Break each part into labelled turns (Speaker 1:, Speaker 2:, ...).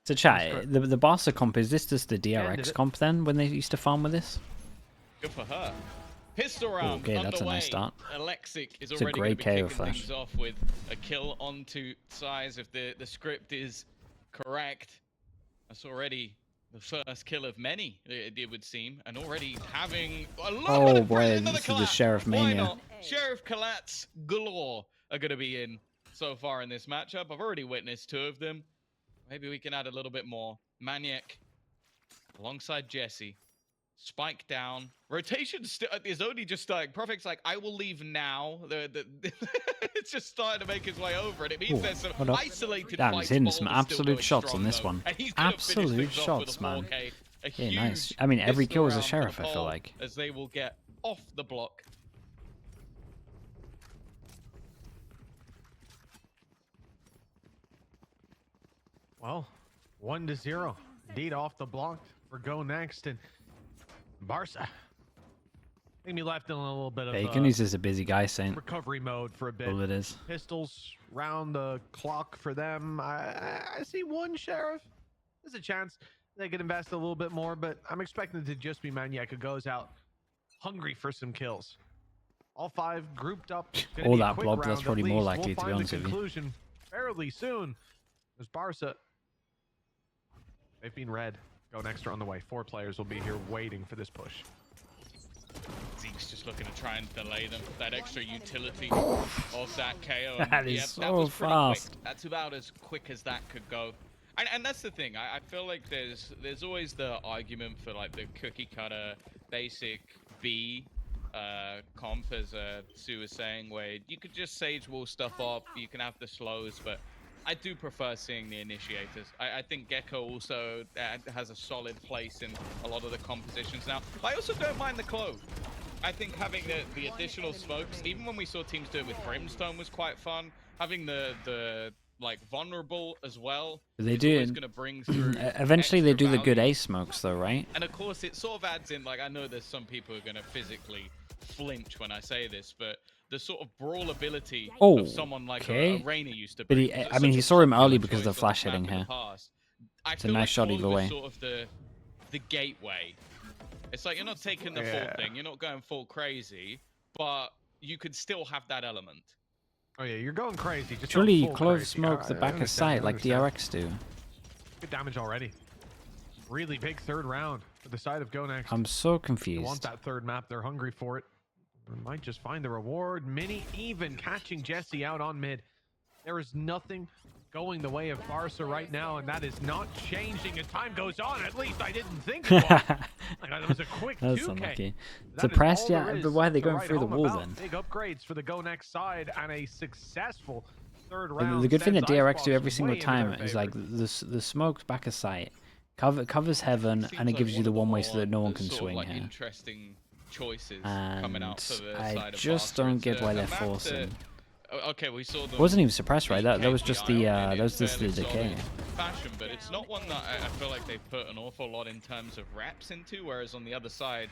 Speaker 1: So chat, the Barca comp, is this just the DRX comp then, when they used to farm with this?
Speaker 2: Good for her. Pistol round
Speaker 1: okay, that's
Speaker 2: underway.
Speaker 1: a nice start.
Speaker 2: Alexic is
Speaker 1: It's a
Speaker 2: already going
Speaker 1: great
Speaker 2: to be kicking
Speaker 1: flash.
Speaker 2: things off with a kill onto size if the script is correct. That's already the first kill of many, it would seem, and already having a lot
Speaker 1: Oh
Speaker 2: of
Speaker 1: boy,
Speaker 2: another
Speaker 1: this is the
Speaker 2: collapse.
Speaker 1: Sheriff
Speaker 2: Why
Speaker 1: Mania.
Speaker 2: not? Sheriff Collats galore are going to be in so far in this matchup. I've already witnessed 2 of them. Maybe we can add a little bit more. Maniac alongside Jesse. Spike down. Rotation is only just starting. Perfect's like, I will leave now. It's just starting to make his way over, and it means there's some isolated
Speaker 1: Damn,
Speaker 2: fights.
Speaker 1: he's hitting some absolute shots on this one. Absolute shots, man. Yeah, nice. I mean, every kill is a sheriff, I feel like.
Speaker 2: As they will get off the block.
Speaker 3: Well, 1-0. Indeed, off the block for GoNext, and Barca. I think we left in a little bit of
Speaker 1: Bacon, he's just a busy guy, Saint.
Speaker 3: recovery mode for a bit.
Speaker 1: All it is.
Speaker 3: Pistols round the clock for them. I see one sheriff. There's a chance they could invest a little bit more, but I'm expecting it to just be Maniac who goes out hungry for some kills. All 5 grouped up.
Speaker 1: All that blob, that's probably more likely, to be honest with you.
Speaker 3: Conclusion fairly soon. There's Barca. They've been read. GoNext are on the way. 4 players will be here waiting for this push.
Speaker 2: Zeke's just looking to try and delay them. That extra utility of that KO.
Speaker 1: That is so fast.
Speaker 2: Quick. That's about as quick as that could go. And that's the thing. I feel like there's always the argument for like the cookie cutter basic B comp, as Sue was saying, where you could just sage wall stuff up, you can have the slows, but I do prefer seeing the initiators. I think Gecko also has a solid place in a lot of the compositions now. But I also don't mind the clove. I think having the additional smokes, even when we saw teams do it with Brimstone, was quite fun. Having the like vulnerable as well.
Speaker 1: They do.
Speaker 2: Gonna bring through
Speaker 1: eventually, they do the
Speaker 2: value.
Speaker 1: good ace smokes, though, right?
Speaker 2: And of course, it sort of adds in, like, I know there's some people who are gonna physically flinch when I say this, but the sort of brawl ability of someone like a Reina used to be.
Speaker 1: But I mean, he saw him early because of the flash hitting here. It's a nice shot either way.
Speaker 2: Sort of the gateway. It's like you're not taking the full thing, you're not going full crazy, but you could still have that element.
Speaker 3: Oh yeah, you're going crazy. Just
Speaker 1: surely clove smoke the back of sight like DRX do.
Speaker 3: Good damage already. Really big 3rd round for the side of GoNext.
Speaker 1: I'm so confused.
Speaker 3: They want that 3rd map. They're hungry for it. They might just find the reward. Mini even catching Jesse out on mid. There is nothing going the way of Barca right now, and that is not changing as time goes on. At least I didn't think it was. That was a quick 2K.
Speaker 1: That's unlucky. Suppressed, yeah, but why are they going through the wall then?
Speaker 3: Big upgrades for the GoNext side and a successful 3rd round.
Speaker 1: The good thing that DRX do every single time is like the smokes back of sight, covers heaven, and it gives you the one way so that no one can swing here.
Speaker 2: Interesting choices
Speaker 1: and
Speaker 2: coming out for the
Speaker 1: I
Speaker 2: side of
Speaker 1: just
Speaker 2: Barca.
Speaker 1: don't get why they're forcing.
Speaker 2: Okay, we saw them.
Speaker 1: Wasn't even suppressed, right? That was just the decay.
Speaker 2: Fashion, but it's not one that I feel like they put an awful lot in terms of reps into. Whereas on the other side,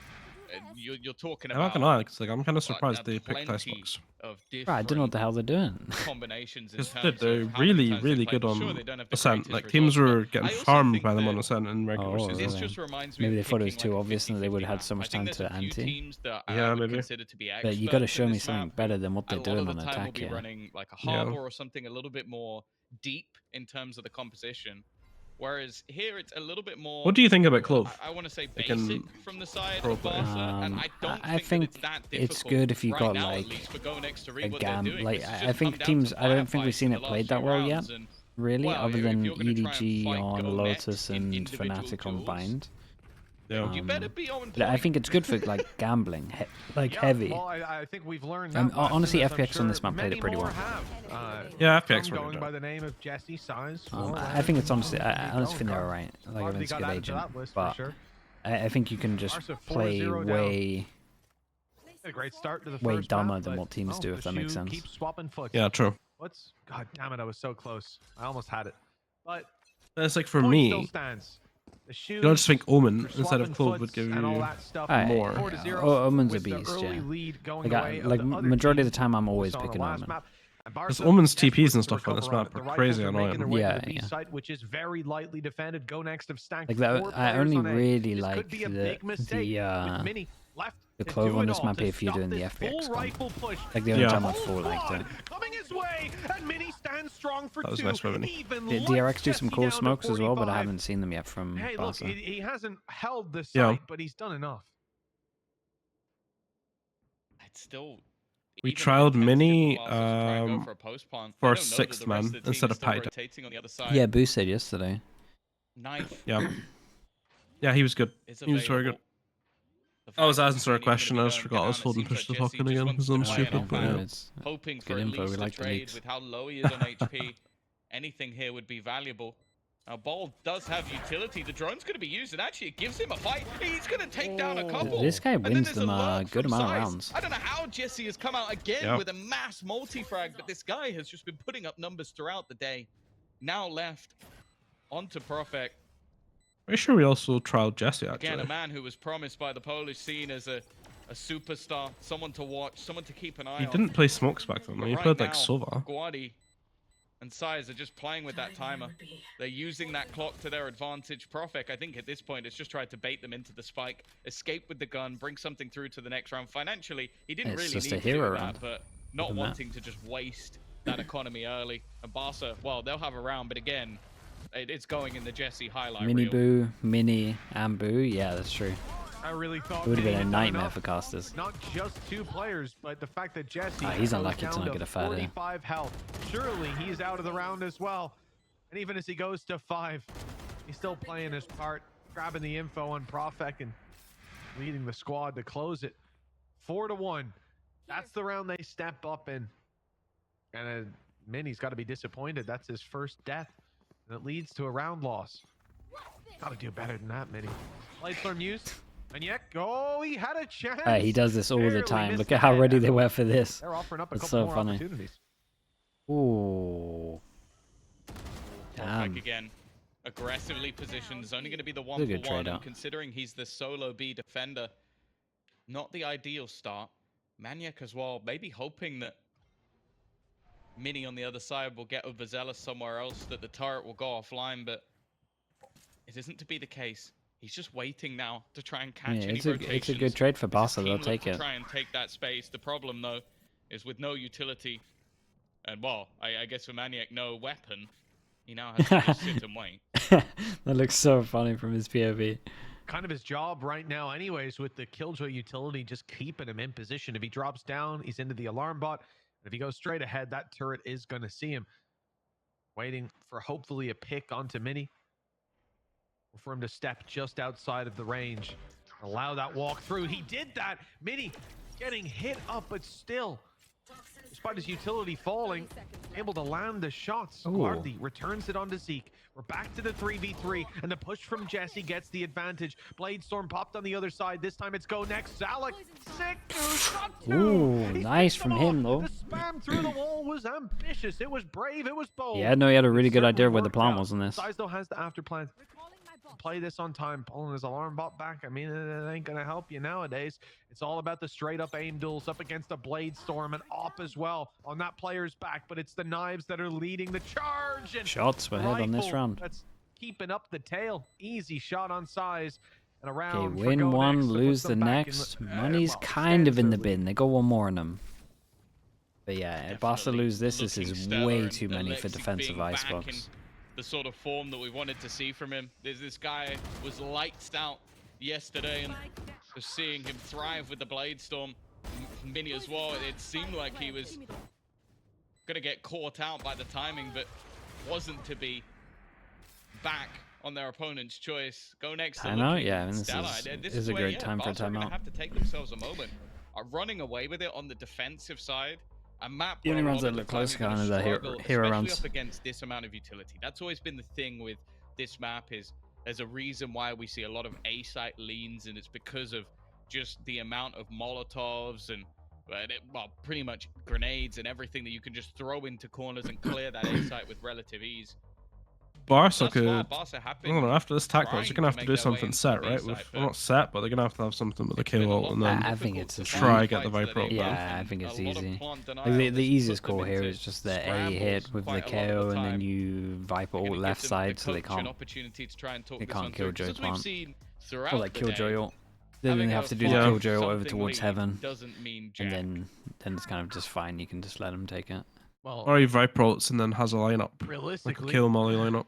Speaker 2: you're talking about.
Speaker 4: I'm not gonna lie, like I'm kind of surprised they picked Icebox.
Speaker 1: Right, I don't know what the hell they're doing.
Speaker 2: Combinations.
Speaker 4: They're really good on Ascent. Like teams were getting farmed by them on Ascent in regular season.
Speaker 2: This just reminds me.
Speaker 1: Maybe they thought it was too obvious and they would have had so much time to anti.
Speaker 4: Yeah, maybe.
Speaker 1: But you got to show me something better than what they're doing on attack here.
Speaker 2: Running like a harbor or something a little bit more deep in terms of the composition. Whereas here it's a little bit more.
Speaker 4: What do you think about Clove?
Speaker 2: I want to say basic from the side of Barca, and
Speaker 1: I think it's good if you got like a gam. Like I think teams. I don't think we've seen it played that well yet, really, other than EDG on Lotus and Fnatic on Bind.
Speaker 4: Yeah.
Speaker 1: But I think it's good for like gambling, heavy.
Speaker 3: Well, I think we've learned
Speaker 1: honestly, FPX on this map played it pretty well.
Speaker 4: Yeah, FPX were
Speaker 3: going by the name of Jesse Size.
Speaker 1: I think it's honestly, I honestly think they're alright. Like against good agent, but I think you can just play way dumber than what teams do, if that makes sense.
Speaker 4: Yeah, true.
Speaker 3: God damn it! I was so close. I almost had it. But
Speaker 4: that's like for me. You don't just think Omen instead of Clove would give you more.
Speaker 1: Omen's a beast, yeah. Like majority of the time, I'm always picking Omen.
Speaker 4: This woman's TPs and stuff on this map are crazy annoying.
Speaker 1: Yeah.
Speaker 3: Site, which is very lightly defended. GoNext have stacked
Speaker 1: Like that, I only really like the clove on this map if you're doing the FPX comp. Like the only time I full liked it.
Speaker 3: Coming his way, and Mini stands strong for
Speaker 4: that was
Speaker 3: two.
Speaker 4: nice for Mini.
Speaker 1: Did DRX do some cool smokes as well, but I haven't seen them yet from Barca.
Speaker 3: Look, he hasn't held the site, but he's done enough.
Speaker 2: It's still...
Speaker 4: We trialed Mini for a 6th man instead of Python.
Speaker 1: Yeah, Boo said yesterday.
Speaker 4: Yeah. Yeah, he was good. He was very good. I was answering a question. I just forgot I was holding push the talking again because I'm stupid. But yeah.
Speaker 1: It's
Speaker 2: hoping for
Speaker 1: good
Speaker 2: at
Speaker 1: info.
Speaker 2: least
Speaker 1: We like
Speaker 2: a trade with how low he is on HP. Anything here would be valuable. Now, Ball does have utility. The drone's going to be used, and actually it gives him a fight. He's going to take down a couple.
Speaker 1: This guy wins them a good amount of rounds.
Speaker 2: I don't know how Jesse has come out again with a mass multi-frag, but this guy has just been putting up numbers throughout the day. Now left onto Profek.
Speaker 4: Pretty sure we also trialed Jesse, actually.
Speaker 2: Again, a man who was promised by the Polish scene as a superstar, someone to watch, someone to keep an eye on.
Speaker 4: He didn't play smokes back then. He played like Sova.
Speaker 2: Guadi and Size are just playing with that timer. They're using that clock to their advantage. Profek, I think at this point, has just tried to bait them into the spike, escape with the gun, bring something through to the next round. Financially, he didn't really need to do that, but not wanting to just waste that economy early. And Barca, well, they'll have a round, but again, it's going in the Jesse highlight
Speaker 1: Mini
Speaker 2: reel.
Speaker 1: Boo, Mini, and Boo. Yeah, that's true.
Speaker 3: I really thought
Speaker 1: it would have been a nightmare for casters.
Speaker 3: Not just 2 players, but the fact that Jesse
Speaker 1: he's unlucky to not get a fair
Speaker 3: 45 health. Surely he's out of the round as well. And even as he goes to 5, he's still playing his part, grabbing the info on Profek and leading the squad to close it. 4-1. That's the round they step up in. And Mini's got to be disappointed. That's his first death. And it leads to a round loss. Gotta do better than that, Mini. Lightstorm used. And yet, oh, he had a chance.
Speaker 1: He does this all the time. Look at how ready they were for this.
Speaker 3: They're offering up a
Speaker 1: It's
Speaker 3: couple
Speaker 1: so
Speaker 3: more
Speaker 1: funny.
Speaker 3: opportunities.
Speaker 1: Ooh. Damn.
Speaker 2: Again, aggressively positioned. Is only going to be the 1-for-1. And considering he's the solo B defender, not the ideal start. Maniac as well, maybe hoping that Mini on the other side will get overzealous somewhere else, that the turret will go offline, but it isn't to be the case. He's just waiting now to try and catch any rotations.
Speaker 1: It's a good trade for Barca. They'll take it.
Speaker 2: Try and take that space. The problem, though, is with no utility, and well, I guess for Maniac, no weapon, he now has to just sit and wait.
Speaker 1: That looks so funny from his POV.
Speaker 3: Kind of his job right now anyways, with the Killjoy utility just keeping him in position. If he drops down, he's into the alarm bot. If he goes straight ahead, that turret is going to see him. Waiting for hopefully a pick onto Mini. For him to step just outside of the range. Allow that walk through. He did that. Mini getting hit up, but still, despite his utility falling, able to land the shots. Guardi returns it onto Zeke. We're back to the 3v3, and the push from Jesse gets the advantage. Bladestorm popped on the other side. This time it's GoNext. Zalek, sick dude.
Speaker 1: Ooh, nice from him, though.
Speaker 3: The spam through the wall was ambitious. It was brave. It was bold.
Speaker 1: Yeah, no, he had a really good idea of where the plan was on this.
Speaker 3: Size, though, has the after plan. Play this on time, pulling his alarm bot back. I mean, it ain't gonna help you nowadays. It's all about the straight up aim duels up against a Bladestorm and Op as well on that player's back, but it's the knives that are leading the charge. And
Speaker 1: shots were ahead on this round.
Speaker 3: That's keeping up the tail. Easy shot on Size. And around.
Speaker 1: Okay, win one, lose the next. Money's kind of in the bin. They got one more on them. But yeah, Barca lose this. This is way too many for defensive Icebox.
Speaker 2: The sort of form that we wanted to see from him. This guy was lights out yesterday, and just seeing him thrive with the Bladestorm, Mini as well, it seemed like he was gonna get caught out by the timing, but wasn't to be. Back on their opponent's choice. GoNext.
Speaker 1: I know, yeah, I mean, this is a great time for a timeout.
Speaker 2: Have to take themselves a moment. Running away with it on the defensive side. A map
Speaker 1: the only runs that look close kind of the hero runs.
Speaker 2: Up against this amount of utility. That's always been the thing with this map, is there's a reason why we see a lot of A site leans, and it's because of just the amount of Molotovs and well, pretty much grenades and everything that you can just throw into corners and clear that A site with relative ease.
Speaker 4: Barca could.
Speaker 2: Barca
Speaker 4: I don't know. After this tactical, you're gonna have to do something set, right? Well, not set, but they're gonna have to have something with the KO and then
Speaker 1: I think it's
Speaker 4: try get the Viper up.
Speaker 1: Yeah, I think it's easy. Like the easiest call here is just the A hit with the KO, and then you Viper all left side, so they can't Killjoy plant. Or like Killjoy ult. Then they have to do the Killjoy ult over towards Heaven, and then it's kind of just fine. You can just let them take it.
Speaker 3: Well,
Speaker 4: or he Viper ults and then has a lineup, like a kill molly lineup.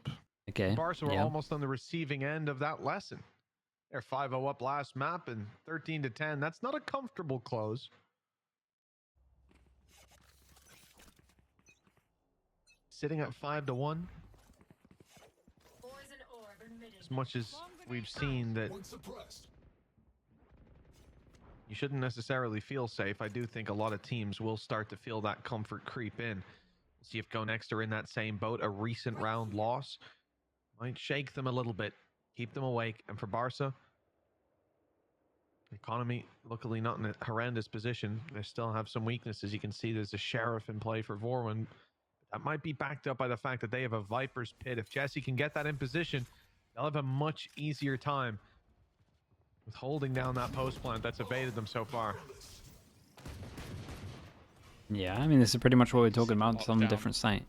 Speaker 1: Okay.
Speaker 3: Barca were almost on the receiving end of that lesson. They're 5-0 up last map and 13-10. That's not a comfortable close. Sitting at 5-1. As much as we've seen that you shouldn't necessarily feel safe, I do think a lot of teams will start to feel that comfort creep in. See if GoNext are in that same boat. A recent round loss might shake them a little bit, keep them awake. And for Barca, economy luckily not in a horrendous position. They still have some weaknesses. You can see there's a Sheriff in play for Vorwin. That might be backed up by the fact that they have a Viper's Pit. If Jesse can get that in position, they'll have a much easier time with holding down that post plant that's evaded them so far.
Speaker 1: Yeah, I mean, this is pretty much what we're talking about. It's on a different site.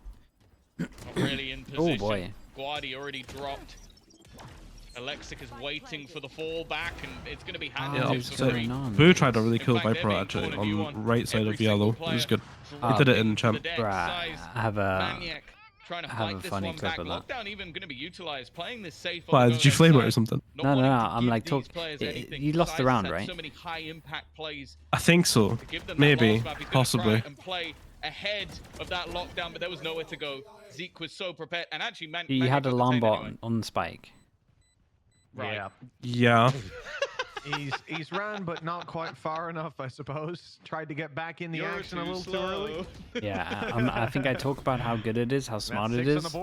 Speaker 2: Not really in position.
Speaker 1: Oh boy.
Speaker 2: Guardi already dropped. Alexic is waiting for the fall back, and it's going to be handed to
Speaker 4: free. Boo tried a really cool Viper actually on right side of yellow. It was good. He did it in champ.
Speaker 1: Right. I have a funny clip of that.
Speaker 2: Lockdown even going to be utilized, playing this safe.
Speaker 4: Why, did you flame it or something?
Speaker 1: No. I'm like talking. You lost the round, right?
Speaker 2: So many high impact plays.
Speaker 4: I think so. Maybe, possibly.
Speaker 2: And play ahead of that lockdown, but there was nowhere to go. Zeke was so prepared, and actually,
Speaker 1: he had a alarm bot on Spike.
Speaker 2: Right.
Speaker 4: Yeah.
Speaker 3: He's ran, but not quite far enough, I suppose. Tried to get back in the action a little too early.
Speaker 1: Yeah, I think I talk about how good it is, how smart it is,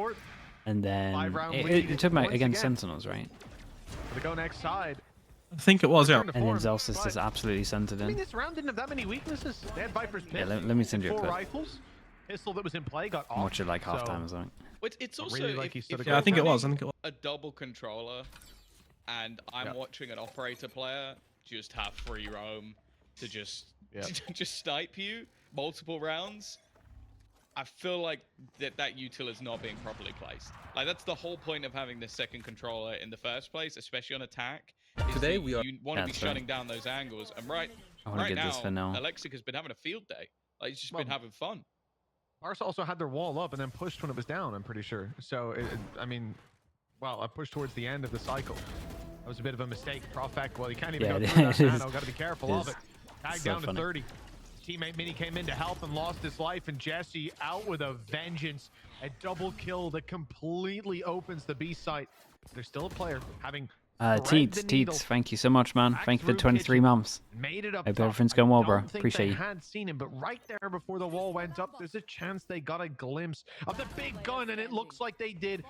Speaker 1: and then it took me against Sentinels, right?
Speaker 3: For the GoNext side.
Speaker 4: I think it was, yeah.
Speaker 1: And then Zelsys just absolutely sent it in.
Speaker 3: I mean, this round didn't have that many weaknesses. They had Viper's Pit.
Speaker 1: Yeah, let me send you a clip.
Speaker 3: Rifles. Pistol that was in play got off.
Speaker 1: Watch it like halftime or something.
Speaker 2: It's also
Speaker 3: really like
Speaker 4: I think it was.
Speaker 2: A double controller, and I'm watching an operator player just have free roam to just snipe you multiple rounds. I feel like that util is not being properly placed. Like, that's the whole point of having this second controller in the first place, especially on attack.
Speaker 5: Today
Speaker 2: you want to be shutting down those angles, and right now, Alexic has been having a field day. Like, he's just been having fun.
Speaker 3: Barca also had their wall up and then pushed when it was down, I'm pretty sure. So, I mean, well, I pushed towards the end of the cycle. That was a bit of a mistake. Profec, well, he can't even go through that nano. Got to be careful of it. Tagged down to 30. Teammate Mini came in to help and lost his life, and Jesse out with a vengeance. A double kill that completely opens the B site. There's still a player having
Speaker 1: Teets, thank you so much, man. Thank you for 23 months.
Speaker 3: Made it up.
Speaker 1: Hope everything's going well, bro. Appreciate you.
Speaker 3: Had seen him, but right there before the wall went up, there's a chance they got a glimpse of the big gun, and it looks like they did.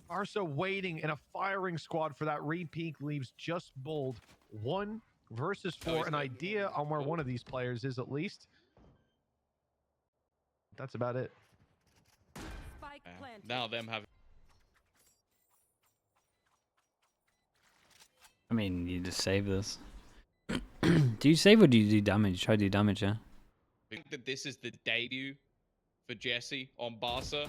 Speaker 3: Barca waiting in a firing squad for that re-peak leaves just bold. 1 versus 4, an idea on where one of these players is at least. That's about it.
Speaker 2: Now them have.
Speaker 1: I mean, you just save this. Do you save or do you do damage? Try to do damage, yeah?
Speaker 2: I think that this is the debut for Jesse on Barca,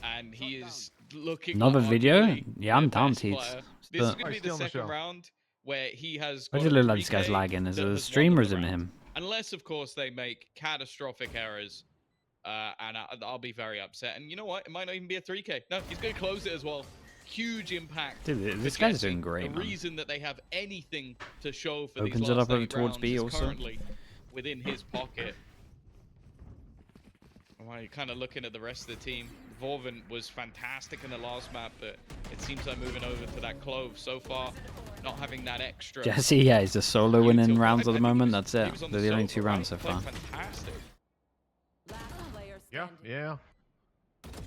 Speaker 2: and he is looking.
Speaker 1: Another video? Yeah, I'm down, Teets.
Speaker 2: This is going to be the second round where he has.
Speaker 1: Why does it look like this guy's lagging? Is it a stream or is it him?
Speaker 2: Unless, of course, they make catastrophic errors, and I'll be very upset. And you know what? It might not even be a 3K. No, he's going to close it as well. Huge impact.
Speaker 1: Dude, this guy's doing great,
Speaker 2: The
Speaker 1: man.
Speaker 2: reason that they have anything to show for
Speaker 1: Opens
Speaker 2: these
Speaker 1: it
Speaker 2: last
Speaker 1: up over
Speaker 2: 8
Speaker 1: towards
Speaker 2: rounds
Speaker 1: B
Speaker 2: is
Speaker 1: also.
Speaker 2: currently within his pocket. Well, you're kind of looking at the rest of the team. Vorvin was fantastic in the last map, but it seems like moving over to that Clove so far, not having that extra.
Speaker 1: Jesse, yeah, he's just solo winning rounds at the moment. That's it. They're the only 2 rounds so far.
Speaker 2: Fantastic.
Speaker 3: Yeah.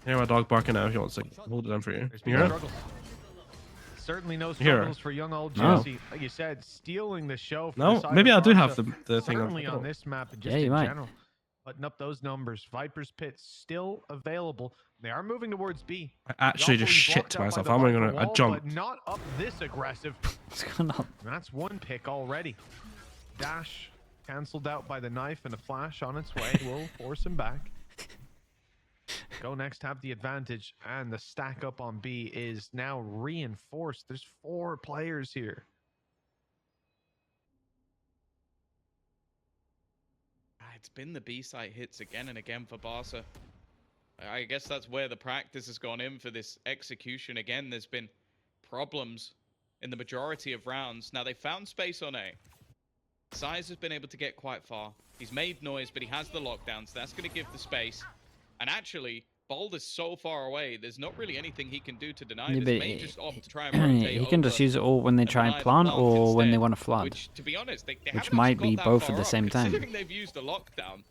Speaker 4: Hear my dog barking now if he wants to hold it down for you. You hear it?
Speaker 3: Certainly no struggles for young old Jesse. Like you said, stealing the show.
Speaker 4: No, maybe I do have the thing
Speaker 3: certainly on this map and just
Speaker 1: yeah, you
Speaker 3: in
Speaker 1: might.
Speaker 3: general. Putting up those numbers. Viper's Pit still available. They are moving towards B.
Speaker 4: I actually just shit to myself. I'm gonna I jump.
Speaker 3: Not up this aggressive.
Speaker 1: What's going on?
Speaker 3: That's one pick already. Dash cancelled out by the knife, and a flash on its way will force him back. GoNext have the advantage, and the stack up on B is now reinforced. There's 4 players here.
Speaker 2: It's been the B site hits again and again for Barca. I guess that's where the practice has gone in for this execution. Again, there's been problems in the majority of rounds. Now, they found space on A. Size has been able to get quite far. He's made noise, but he has the lockdown, so that's going to give the space. And actually, Bold is so far away, there's not really anything he can do to deny this. May just opt to try and rotate
Speaker 1: he can just use it all when they try and plant or
Speaker 2: instead,
Speaker 1: when they want to flood.
Speaker 2: Which, to be honest, they
Speaker 1: which might be both at the same time.
Speaker 2: Considering they've used a lockdown,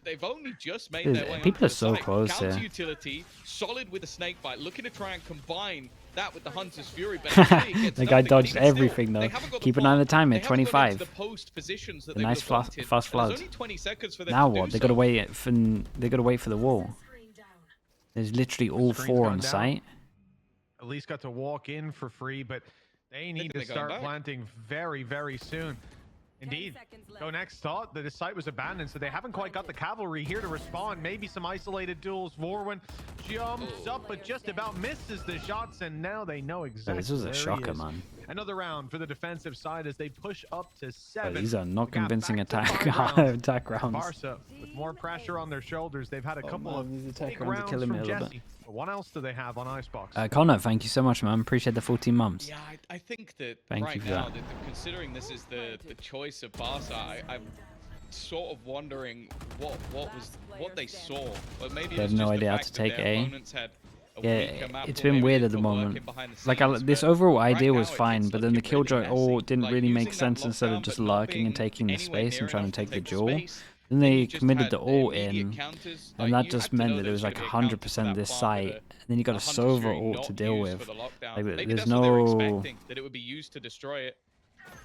Speaker 2: they've only just made their way.
Speaker 1: People are so close
Speaker 2: here.
Speaker 1: here.
Speaker 2: Utility, solid with a snake bite, looking to try and combine that with the Hunter's Fury. But
Speaker 1: the guy dodged everything though. Keep an eye on the timer. 25.
Speaker 2: The
Speaker 1: nice fast flood.
Speaker 2: Only 20 seconds for them
Speaker 1: now what? They gotta wait for the wall. There's literally all 4 on site.
Speaker 3: At least got to walk in for free, but they need to start planting very, very soon. Indeed. GoNext thought that the site was abandoned, so they haven't quite got the cavalry here to respond. Maybe some isolated duels. Vorwin jumps up, but just about misses the shots, and now they know exactly.
Speaker 1: This was a shocker, man.
Speaker 3: Another round for the defensive side as they push up to 7.
Speaker 1: These are not convincing attack rounds.
Speaker 3: Barca, with more pressure on their shoulders, they've had a couple of
Speaker 1: these attack
Speaker 3: big
Speaker 1: rounds
Speaker 3: rounds
Speaker 1: are killing me
Speaker 3: from
Speaker 1: a little
Speaker 3: Jesse.
Speaker 1: bit.
Speaker 3: But what else do they have on Icebox?
Speaker 1: Connor, thank you so much, man. Appreciate the 14 months.
Speaker 2: Yeah, I think that
Speaker 1: Thank you for
Speaker 2: now,
Speaker 1: that.
Speaker 2: Considering this is the choice of Barca, I'm sort of wondering what they saw. Or maybe
Speaker 1: They have
Speaker 2: it's
Speaker 1: no
Speaker 2: just
Speaker 1: idea
Speaker 2: the
Speaker 1: how
Speaker 2: fact
Speaker 1: to
Speaker 2: that
Speaker 1: take
Speaker 2: their
Speaker 1: A.
Speaker 2: opponents had a
Speaker 1: Yeah,
Speaker 2: weaker map,
Speaker 1: it's
Speaker 2: or
Speaker 1: been
Speaker 2: maybe
Speaker 1: weird
Speaker 2: they
Speaker 1: at the
Speaker 2: put work
Speaker 1: moment.
Speaker 2: in behind the
Speaker 1: Like
Speaker 2: scenes,
Speaker 1: this
Speaker 2: but
Speaker 1: overall
Speaker 2: right
Speaker 1: idea
Speaker 2: now
Speaker 1: was fine,
Speaker 2: it's
Speaker 1: but then the
Speaker 2: looking really
Speaker 1: killjoy all
Speaker 2: messy.
Speaker 1: didn't
Speaker 2: Like,
Speaker 1: really make
Speaker 2: using that
Speaker 1: sense instead of
Speaker 2: lockdown,
Speaker 1: just
Speaker 2: but not
Speaker 1: lurking and
Speaker 2: being
Speaker 1: taking the
Speaker 2: anywhere
Speaker 1: space and
Speaker 2: near
Speaker 1: trying to
Speaker 2: enough
Speaker 1: take the
Speaker 2: the
Speaker 1: jewel.
Speaker 2: space.
Speaker 1: Then
Speaker 2: Then
Speaker 1: they
Speaker 2: you just
Speaker 1: committed
Speaker 2: had
Speaker 1: the ult
Speaker 2: immediate
Speaker 1: in,
Speaker 2: counters.
Speaker 1: and
Speaker 2: Like,
Speaker 1: that
Speaker 2: you
Speaker 1: just
Speaker 2: had to
Speaker 1: meant
Speaker 2: know
Speaker 1: that there was
Speaker 2: there's
Speaker 1: like
Speaker 2: gonna be a counter
Speaker 1: 100%
Speaker 2: for
Speaker 1: this
Speaker 2: that part,
Speaker 1: site,
Speaker 2: but
Speaker 1: and then you got a
Speaker 2: Hunter's
Speaker 1: Sova
Speaker 2: Fury
Speaker 1: ult
Speaker 2: not
Speaker 1: to deal
Speaker 2: used
Speaker 1: with.
Speaker 2: for the lockdown.
Speaker 1: Like,
Speaker 2: Maybe
Speaker 1: there's
Speaker 2: that's what they were
Speaker 1: no,
Speaker 2: expecting, that it would be used to destroy it.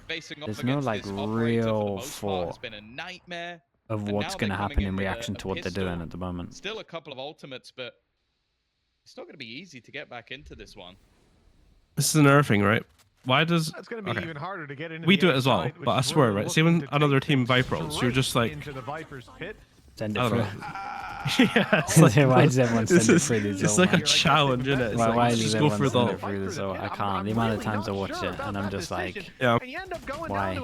Speaker 2: Facing off
Speaker 1: there's no
Speaker 2: against
Speaker 1: like
Speaker 2: this operator for the
Speaker 1: real
Speaker 2: most part has
Speaker 1: thought
Speaker 2: been a nightmare.
Speaker 1: of
Speaker 2: And
Speaker 1: what's
Speaker 2: now
Speaker 1: going to
Speaker 2: they're
Speaker 1: happen
Speaker 2: coming
Speaker 1: in
Speaker 2: in with
Speaker 1: reaction
Speaker 2: a
Speaker 1: to what they're
Speaker 2: pistol.
Speaker 1: doing at the moment.
Speaker 2: Still a couple of ultimates, but it's not going to be easy to get back into this one.
Speaker 4: This is another thing, right? Why does
Speaker 3: It's going to be even harder to get into
Speaker 4: we
Speaker 3: the
Speaker 4: do it as well?
Speaker 3: outside,
Speaker 4: But I
Speaker 3: which is
Speaker 4: swear,
Speaker 3: where
Speaker 4: right?
Speaker 3: they're
Speaker 4: See when
Speaker 3: looking to
Speaker 4: another
Speaker 3: take
Speaker 4: team
Speaker 3: them
Speaker 4: Viper rolls, you're just like,
Speaker 3: into the Viper's pit.
Speaker 1: Send
Speaker 4: I
Speaker 1: it
Speaker 4: don't
Speaker 1: through.
Speaker 4: know. Yeah, it's like,
Speaker 1: Why does everyone send it through these?
Speaker 4: it's like a challenge, isn't it? It's like,
Speaker 1: Why
Speaker 4: let's
Speaker 1: does
Speaker 4: just go
Speaker 1: everyone
Speaker 4: for
Speaker 1: send
Speaker 4: the
Speaker 1: it through this? I can't. The amount of times I watch it, and I'm just like,
Speaker 4: yeah.
Speaker 1: why?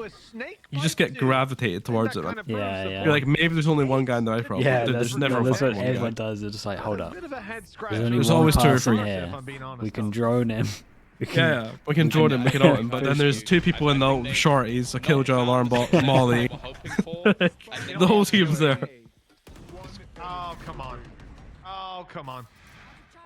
Speaker 4: You just get gravitated towards it, man.
Speaker 1: Yeah, yeah.
Speaker 4: You're like, maybe there's only one guy in the Viper roll.
Speaker 1: Yeah,
Speaker 4: but
Speaker 1: that's
Speaker 4: there's never
Speaker 1: that's what
Speaker 4: one
Speaker 1: everyone
Speaker 4: guy.
Speaker 1: does. They're just like, hold up. There's
Speaker 3: There's
Speaker 1: only
Speaker 4: always
Speaker 1: one
Speaker 4: two or
Speaker 1: person
Speaker 4: three.
Speaker 1: here. We can drone him. We can,
Speaker 4: Yeah, we can draw him, we can ult him, but then there's 2 people in the ult, shorties, a killjoy alarm bot, Molly. The whole team's there.
Speaker 3: Oh, come on. Oh, come on.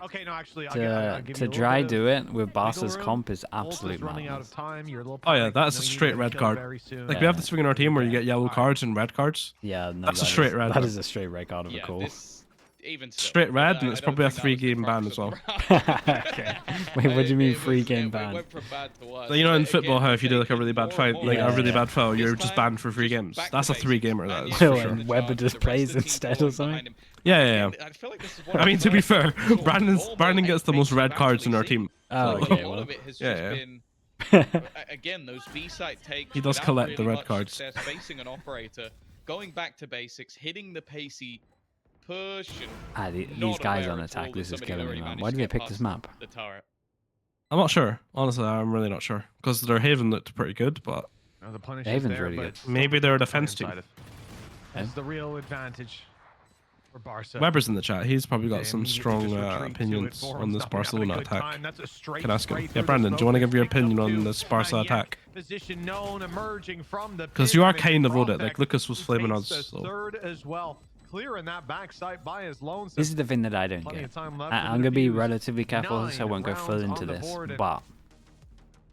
Speaker 3: Okay, no, actually,
Speaker 1: to dry do it with Barca's comp is absolute madness.
Speaker 4: Oh yeah, that's a straight red card. Like we have this thing in our team where you get yellow cards and red cards.
Speaker 1: Yeah, no,
Speaker 4: That's a straight red.
Speaker 1: That is a straight red card of a call.
Speaker 2: Even still,
Speaker 4: Straight red, and it's
Speaker 2: I don't
Speaker 4: probably a
Speaker 2: think that was
Speaker 4: 3-game
Speaker 2: the
Speaker 4: ban
Speaker 2: crux
Speaker 4: as well.
Speaker 2: of the round.
Speaker 1: Okay. Wait, what do you mean 3-game ban?
Speaker 2: It went from bad to worse.
Speaker 4: So, you know in football
Speaker 2: Again,
Speaker 4: how if you do like a really bad foul, like a really bad foul, you're
Speaker 2: This
Speaker 4: just
Speaker 2: time,
Speaker 4: banned for 3
Speaker 2: just
Speaker 4: games.
Speaker 2: back
Speaker 4: That's
Speaker 2: to
Speaker 4: a 3-gamer, that is
Speaker 2: basics.
Speaker 4: for
Speaker 1: Well,
Speaker 4: sure.
Speaker 1: and Weber just plays instead or something?
Speaker 4: Yeah.
Speaker 2: I feel like this is one
Speaker 4: I mean,
Speaker 2: of
Speaker 4: to be
Speaker 2: the
Speaker 4: fair,
Speaker 2: sort of
Speaker 4: Brandon gets the most red
Speaker 2: I've
Speaker 4: cards in our
Speaker 2: actually
Speaker 4: team.
Speaker 1: Oh,
Speaker 2: seen.
Speaker 1: okay.
Speaker 2: A lot
Speaker 1: Well.
Speaker 2: of it has
Speaker 4: Yeah,
Speaker 2: just been again those B-side takes.
Speaker 4: He does
Speaker 2: without
Speaker 4: collect
Speaker 2: really
Speaker 4: the red
Speaker 2: much
Speaker 4: cards.
Speaker 2: success, facing an operator, going back to basics, hitting the pacey push. And
Speaker 1: These
Speaker 2: not
Speaker 1: guys
Speaker 2: aware
Speaker 1: on
Speaker 2: at all
Speaker 1: attack,
Speaker 2: that
Speaker 1: this is
Speaker 2: somebody
Speaker 1: killing me,
Speaker 2: already
Speaker 1: man.
Speaker 2: managed
Speaker 1: Why
Speaker 2: to
Speaker 1: did they
Speaker 2: get
Speaker 1: pick this
Speaker 2: past
Speaker 1: map?
Speaker 2: The turret.
Speaker 4: I'm not sure. Honestly, I'm really not sure. Because their Haven looked pretty good, but
Speaker 1: Haven's really good.
Speaker 4: maybe they're a defense team.
Speaker 3: That's the real advantage for Barca.
Speaker 4: Weber's in the chat. He's probably got some
Speaker 3: They
Speaker 4: strong
Speaker 3: immediately just retreat to it.
Speaker 4: opinions
Speaker 3: Vorum's
Speaker 4: on this
Speaker 3: not having a
Speaker 4: Barcelona
Speaker 3: good
Speaker 4: attack.
Speaker 3: time. That's a straight
Speaker 4: Can ask him.
Speaker 3: straight
Speaker 4: Yeah,
Speaker 3: through the
Speaker 4: Brandon, do you want to
Speaker 3: smoke.
Speaker 4: give your
Speaker 3: Picks up
Speaker 4: opinion on
Speaker 3: 2.
Speaker 4: this Barca
Speaker 3: And yet,
Speaker 4: attack?
Speaker 3: Position known emerging from the
Speaker 4: Because
Speaker 3: pit
Speaker 4: you are
Speaker 3: and
Speaker 4: kind of owed it. Like
Speaker 3: Profek,
Speaker 4: Lucas was
Speaker 3: who
Speaker 4: flaming
Speaker 3: takes
Speaker 4: us.
Speaker 3: the
Speaker 4: So.
Speaker 3: third as well. Clearing that backside by his lone.
Speaker 1: This is the thing that I don't
Speaker 3: Plenty
Speaker 1: get.
Speaker 3: of time left
Speaker 1: I'm
Speaker 3: for
Speaker 1: going to
Speaker 3: the
Speaker 1: be
Speaker 3: defuse.
Speaker 1: relatively careful, so I
Speaker 3: 9
Speaker 1: won't go full
Speaker 3: rounds
Speaker 1: into
Speaker 3: on the
Speaker 1: this.
Speaker 3: board and-
Speaker 1: But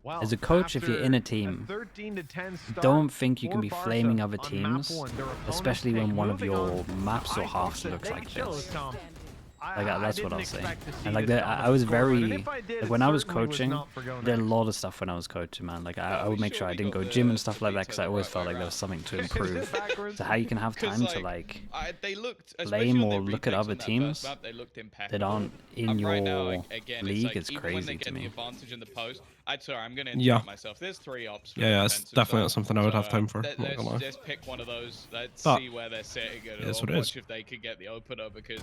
Speaker 3: Well,
Speaker 1: as a coach, if you're in a team,
Speaker 3: 13-10 start
Speaker 1: don't think you can
Speaker 3: for
Speaker 1: be
Speaker 3: Barca
Speaker 1: flaming other
Speaker 3: on map
Speaker 1: teams,
Speaker 3: one. Their opponents
Speaker 1: especially when
Speaker 3: take
Speaker 1: one of
Speaker 3: moving
Speaker 1: your
Speaker 3: on.
Speaker 1: maps or
Speaker 3: Icebox
Speaker 1: halves
Speaker 3: that
Speaker 1: looks
Speaker 3: they
Speaker 1: like
Speaker 3: chose,
Speaker 1: this.
Speaker 3: Tom.
Speaker 1: Like that's what I'll say. And like that, I was very like when I was coaching, did a lot of stuff when I was coaching, man. Like I would make sure I didn't go gym and stuff like that because I always felt like there was something to improve. So how you can have time to like blame or look at other teams that aren't in your league is crazy to me.
Speaker 2: I'm gonna interrupt myself. There's 3 ops.
Speaker 4: Yeah, it's definitely not something I would have time for.
Speaker 2: Let's pick one of those. Let's see where they're sitting and watch if they could get the opener, because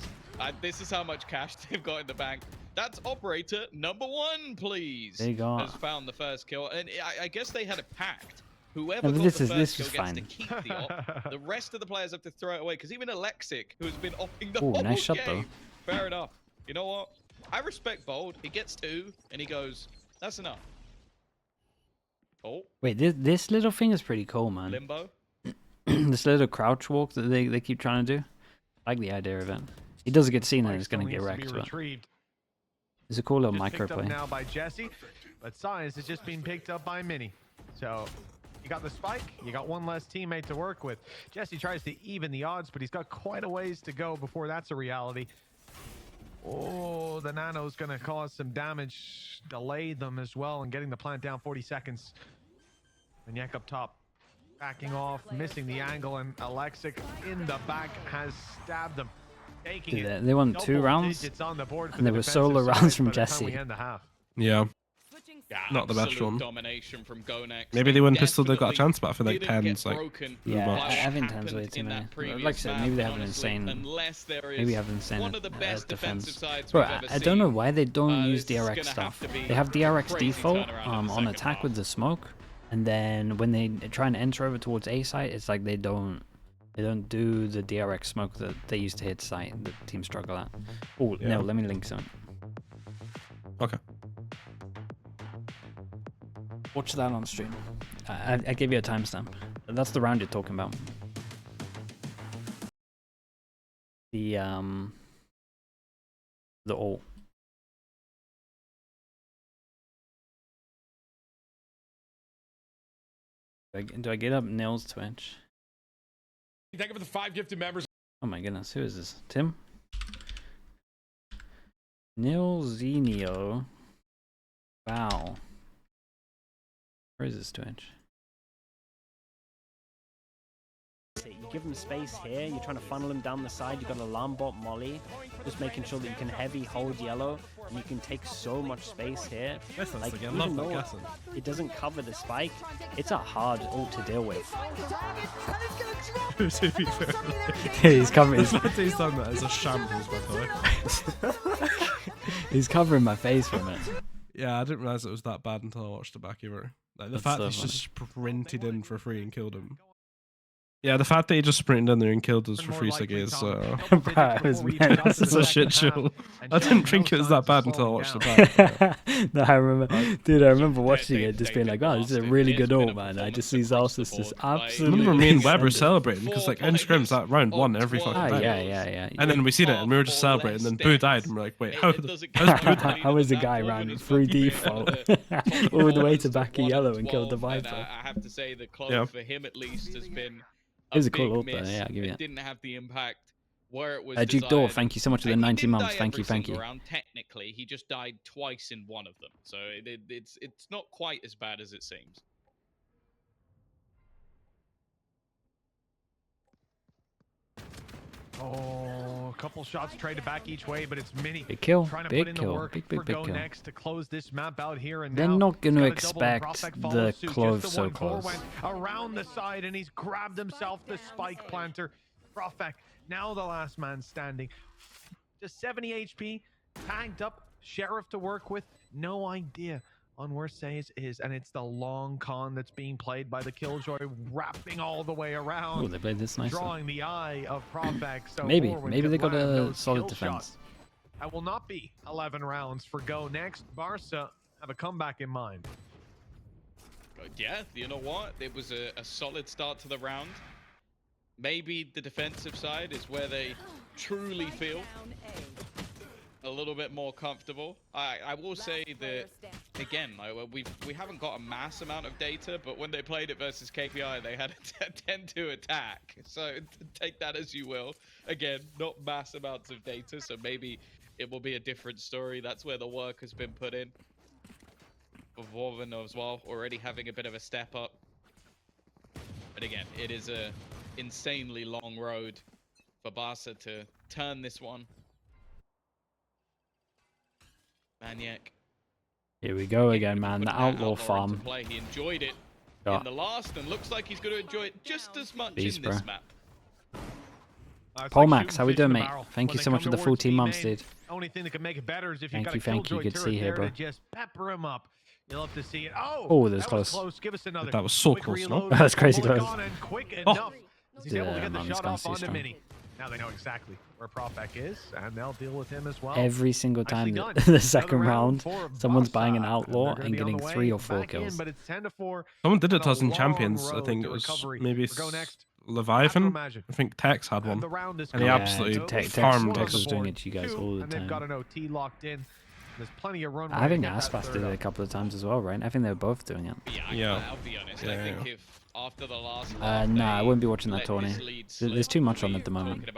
Speaker 2: this is how much cash they've got in the bank. That's operator number 1, please. Has found the first kill, and I guess they had a pact. Whoever got the first kill gets to keep the op. The rest of the players have to throw it away, because even Alexic, who's been opping the whole
Speaker 1: nice shot,
Speaker 2: game. Fair enough. You know what? I respect Bold. He gets 2, and he goes, that's enough. Oh.
Speaker 1: Wait, this little thing is pretty cool, man.
Speaker 2: Limbo.
Speaker 1: This little crouch walk that they keep trying to do. I like the idea of it. He doesn't get seen and he's gonna get wrecked, but it's a cool little micro play.
Speaker 3: Now by Jesse, but Science is just being picked up by Mini. So you got the spike, you got one less teammate to work with. Jesse tries to even the odds, but he's got quite a ways to go before that's a reality. Oh, the nano's gonna cause some damage, delay them as well, and getting the plant down 40 seconds. Maniac up top, backing off, missing the angle, and Alexic in the back has stabbed them. Taking it.
Speaker 1: They won 2 rounds, and there were solo rounds from Jesse.
Speaker 4: Yeah. Not the best one. Maybe they wouldn't pistol, they got a chance, but I feel like 10's like
Speaker 1: yeah, I think 10's way too many. Like I said, maybe they have an insane defense. Bro, I don't know why they don't use DRX stuff. They have DRX default on attack with the smoke, and then when they try and enter over towards A site, it's like they don't do the DRX smoke that they used to hit site that teams struggle at. Oh, no, let me link some.
Speaker 4: Okay.
Speaker 1: Watch that on stream. I gave you a timestamp. That's the round you're talking about. The ult. Do I get up Nils Twitch?
Speaker 5: Thank you for the 5 gifted members.
Speaker 1: Oh my goodness, who is this? Tim? Nilzinho. Wow. Where is this Twitch? You give him space here, you're trying to funnel him down the side, you've got an alarm bot molly, just making sure that you can heavy hold yellow, and you can take so much space here. Like, even though it doesn't cover the spike, it's a hard ult to deal with. He's covering his...
Speaker 4: He's done that as a shambles, by the way.
Speaker 1: He's covering my face from it.
Speaker 4: Yeah, I didn't realise it was that bad until I watched the back either. Like, the fact that he's just sprinted in for free and killed him. Yeah, the fact that he just sprinted in there and killed us for free is it's a shit show. I didn't think it was that bad until I watched the back.
Speaker 1: No, I remember watching it, just being like, "Oh, this is a really good ult, man." I just see Zalsis just absolutely.
Speaker 4: I remember me and Webb were celebrating because like end scrims that round 1 every fucking time.
Speaker 1: Yeah.
Speaker 4: And then we seen it and we were just celebrating. And then Boo died and we're like, "Wait, how's Boo died?"
Speaker 1: How is the guy ran free default all the way to back of yellow and killed the Viper?
Speaker 2: I have to say the clone for him at least has been.
Speaker 1: It was a cool ult though, yeah, I'll give you that.
Speaker 2: Didn't have the impact where it was
Speaker 1: Duke Door, thank you so much for the 90 months. Thank you.
Speaker 2: Round, technically, he just died twice in one of them, so it's not quite as bad as it seems.
Speaker 3: Oh, a couple shots traded back each way, but it's Mini.
Speaker 1: Big kill,
Speaker 3: trying to
Speaker 1: big
Speaker 3: put in the
Speaker 1: kill,
Speaker 3: work
Speaker 1: big
Speaker 3: for
Speaker 1: kill.
Speaker 3: GoNext to close this map out here and
Speaker 1: They're
Speaker 3: now.
Speaker 1: not going to expect the close so close.
Speaker 3: Went around the side and he's grabbed himself the spike planter. Profek, now the last man standing. Just 70 HP, tagged up, Sheriff to work with, no idea on where Says is, and it's the long con that's being played by the Killjoy, wrapping all the way around.
Speaker 1: Oh, they played this nicely.
Speaker 3: Drawing the eye of Profek. So
Speaker 1: maybe they got a solid defense.
Speaker 3: That will not be 11 rounds for GoNext. Barca have a comeback in mind.
Speaker 2: Yeah, you know what? It was a solid start to the round. Maybe the defensive side is where they truly feel a little bit more comfortable. I will say that, again, we haven't got a mass amount of data, but when they played it versus KPI, they had a 10 to attack. So take that as you will. Again, not mass amounts of data, so maybe it will be a different story. That's where the work has been put in. For Vorven as well, already having a bit of a step up. But again, it is a insanely long road for Barca to turn this one. Maniac.
Speaker 1: Here we go again, man. The outlaw farm.
Speaker 2: He enjoyed it in the last, and looks like he's going to enjoy it just as much in this map.
Speaker 1: Polmax, how we doing, mate? Thank you so much for the 14 months, dude.
Speaker 3: Only thing that can make it better is if
Speaker 1: thank you. Good to see you here, bro.
Speaker 3: Just pepper him up. You'll have to see it.
Speaker 1: Oh, that was close.
Speaker 3: Give us another.
Speaker 4: That was so close, no?
Speaker 1: That's crazy close.
Speaker 3: Quick enough. He's able to get the shot off onto Mini. Now they know exactly where Profek is, and they'll deal with him as well.
Speaker 1: Every single time the second round, someone's buying an outlaw and getting 3 or 4 kills.
Speaker 3: But it's 10-4.
Speaker 4: Someone did it to us in Champions. I think it was maybe Leviathan. I think Tex had one. And he absolutely farmed
Speaker 1: Tex was doing it to you guys all the time.
Speaker 3: And they've got an OT locked in. There's plenty of run.
Speaker 1: I think Icebox did it a couple of times as well, right? I think they were both doing it.
Speaker 2: Yeah, I'll be honest. I think if after the last
Speaker 1: no, I wouldn't be watching that tourney. There's too much on at the moment.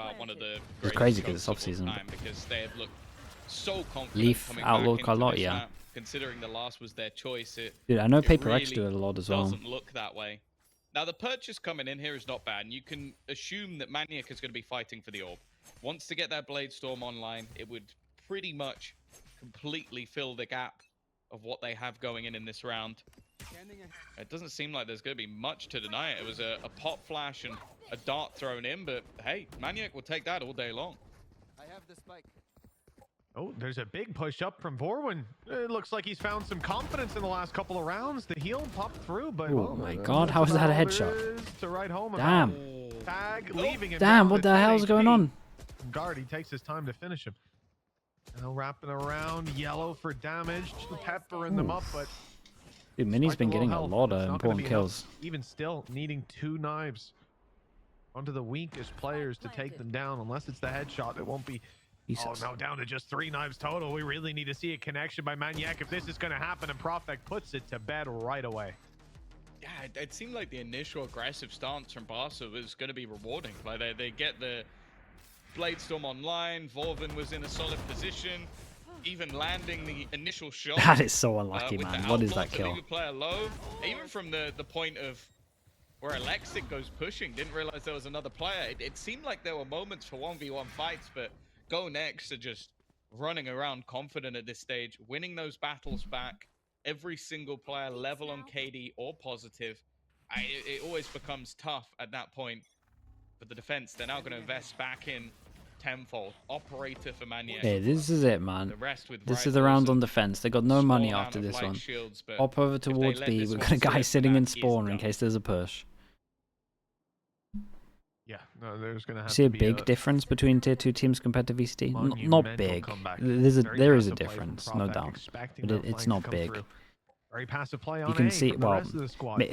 Speaker 1: It's crazy because it's off season.
Speaker 2: Because they have looked so confident.
Speaker 1: Leaf outlawed a lot, yeah.
Speaker 2: Considering the last was their choice,
Speaker 1: dude, I know Paper X do it a lot as well.
Speaker 2: Doesn't look that way. Now the purchase coming in here is not bad, and you can assume that Maniac is going to be fighting for the orb. Wants to get that Blade Storm online, it would pretty much completely fill the gap of what they have going in this round. It doesn't seem like there's going to be much to deny it. It was a pop flash and a dart thrown in, but hey, Maniac will take that all day long.
Speaker 6: I have the spike.
Speaker 3: Oh, there's a big push up from Vorwin. It looks like he's found some confidence in the last couple of rounds. The heal popped through, but
Speaker 1: oh my god, how is that a headshot?
Speaker 3: To right home.
Speaker 1: Damn.
Speaker 3: Tag, leaving him.
Speaker 1: Damn, what the hell's going on?
Speaker 3: Guard, he takes his time to finish him. Now wrapping around, yellow for damage, peppering them up, but
Speaker 1: dude, Mini's been getting a lot of important kills.
Speaker 3: Even still, needing 2 knives onto the weakest players to take them down. Unless it's the headshot, it won't be. Jesus. Oh no, down to just 3 knives total. We really need to see a connection by Maniac if this is going to happen, and Profek puts it to bed right away.
Speaker 2: Yeah, it seemed like the initial aggressive stance from Barca was going to be rewarding. Like they get the Blade Storm online, Vorven was in a solid position, even landing the initial shot.
Speaker 1: That is so unlucky, man. What is that kill?
Speaker 2: Player low, even from the point of where Alexic goes pushing, didn't realize there was another player. It seemed like there were moments for 1v1 fights, but GoNext are just running around confident at this stage, winning those battles back. Every single player level on KD or positive. It always becomes tough at that point. But the defense, they're now going to invest back in tenfold. Operator for Maniac.
Speaker 1: Hey, this is it, man. This is the round on defense. They got no money after this one. Hop over towards B. We've got a guy sitting in spawn in case there's a push.
Speaker 3: Yeah, no, there's going to have
Speaker 1: see a big difference between tier 2 teams compared to VCT? Not big. There is a difference, no doubt. But it's not big.
Speaker 3: Very passive play on
Speaker 1: you can see, well,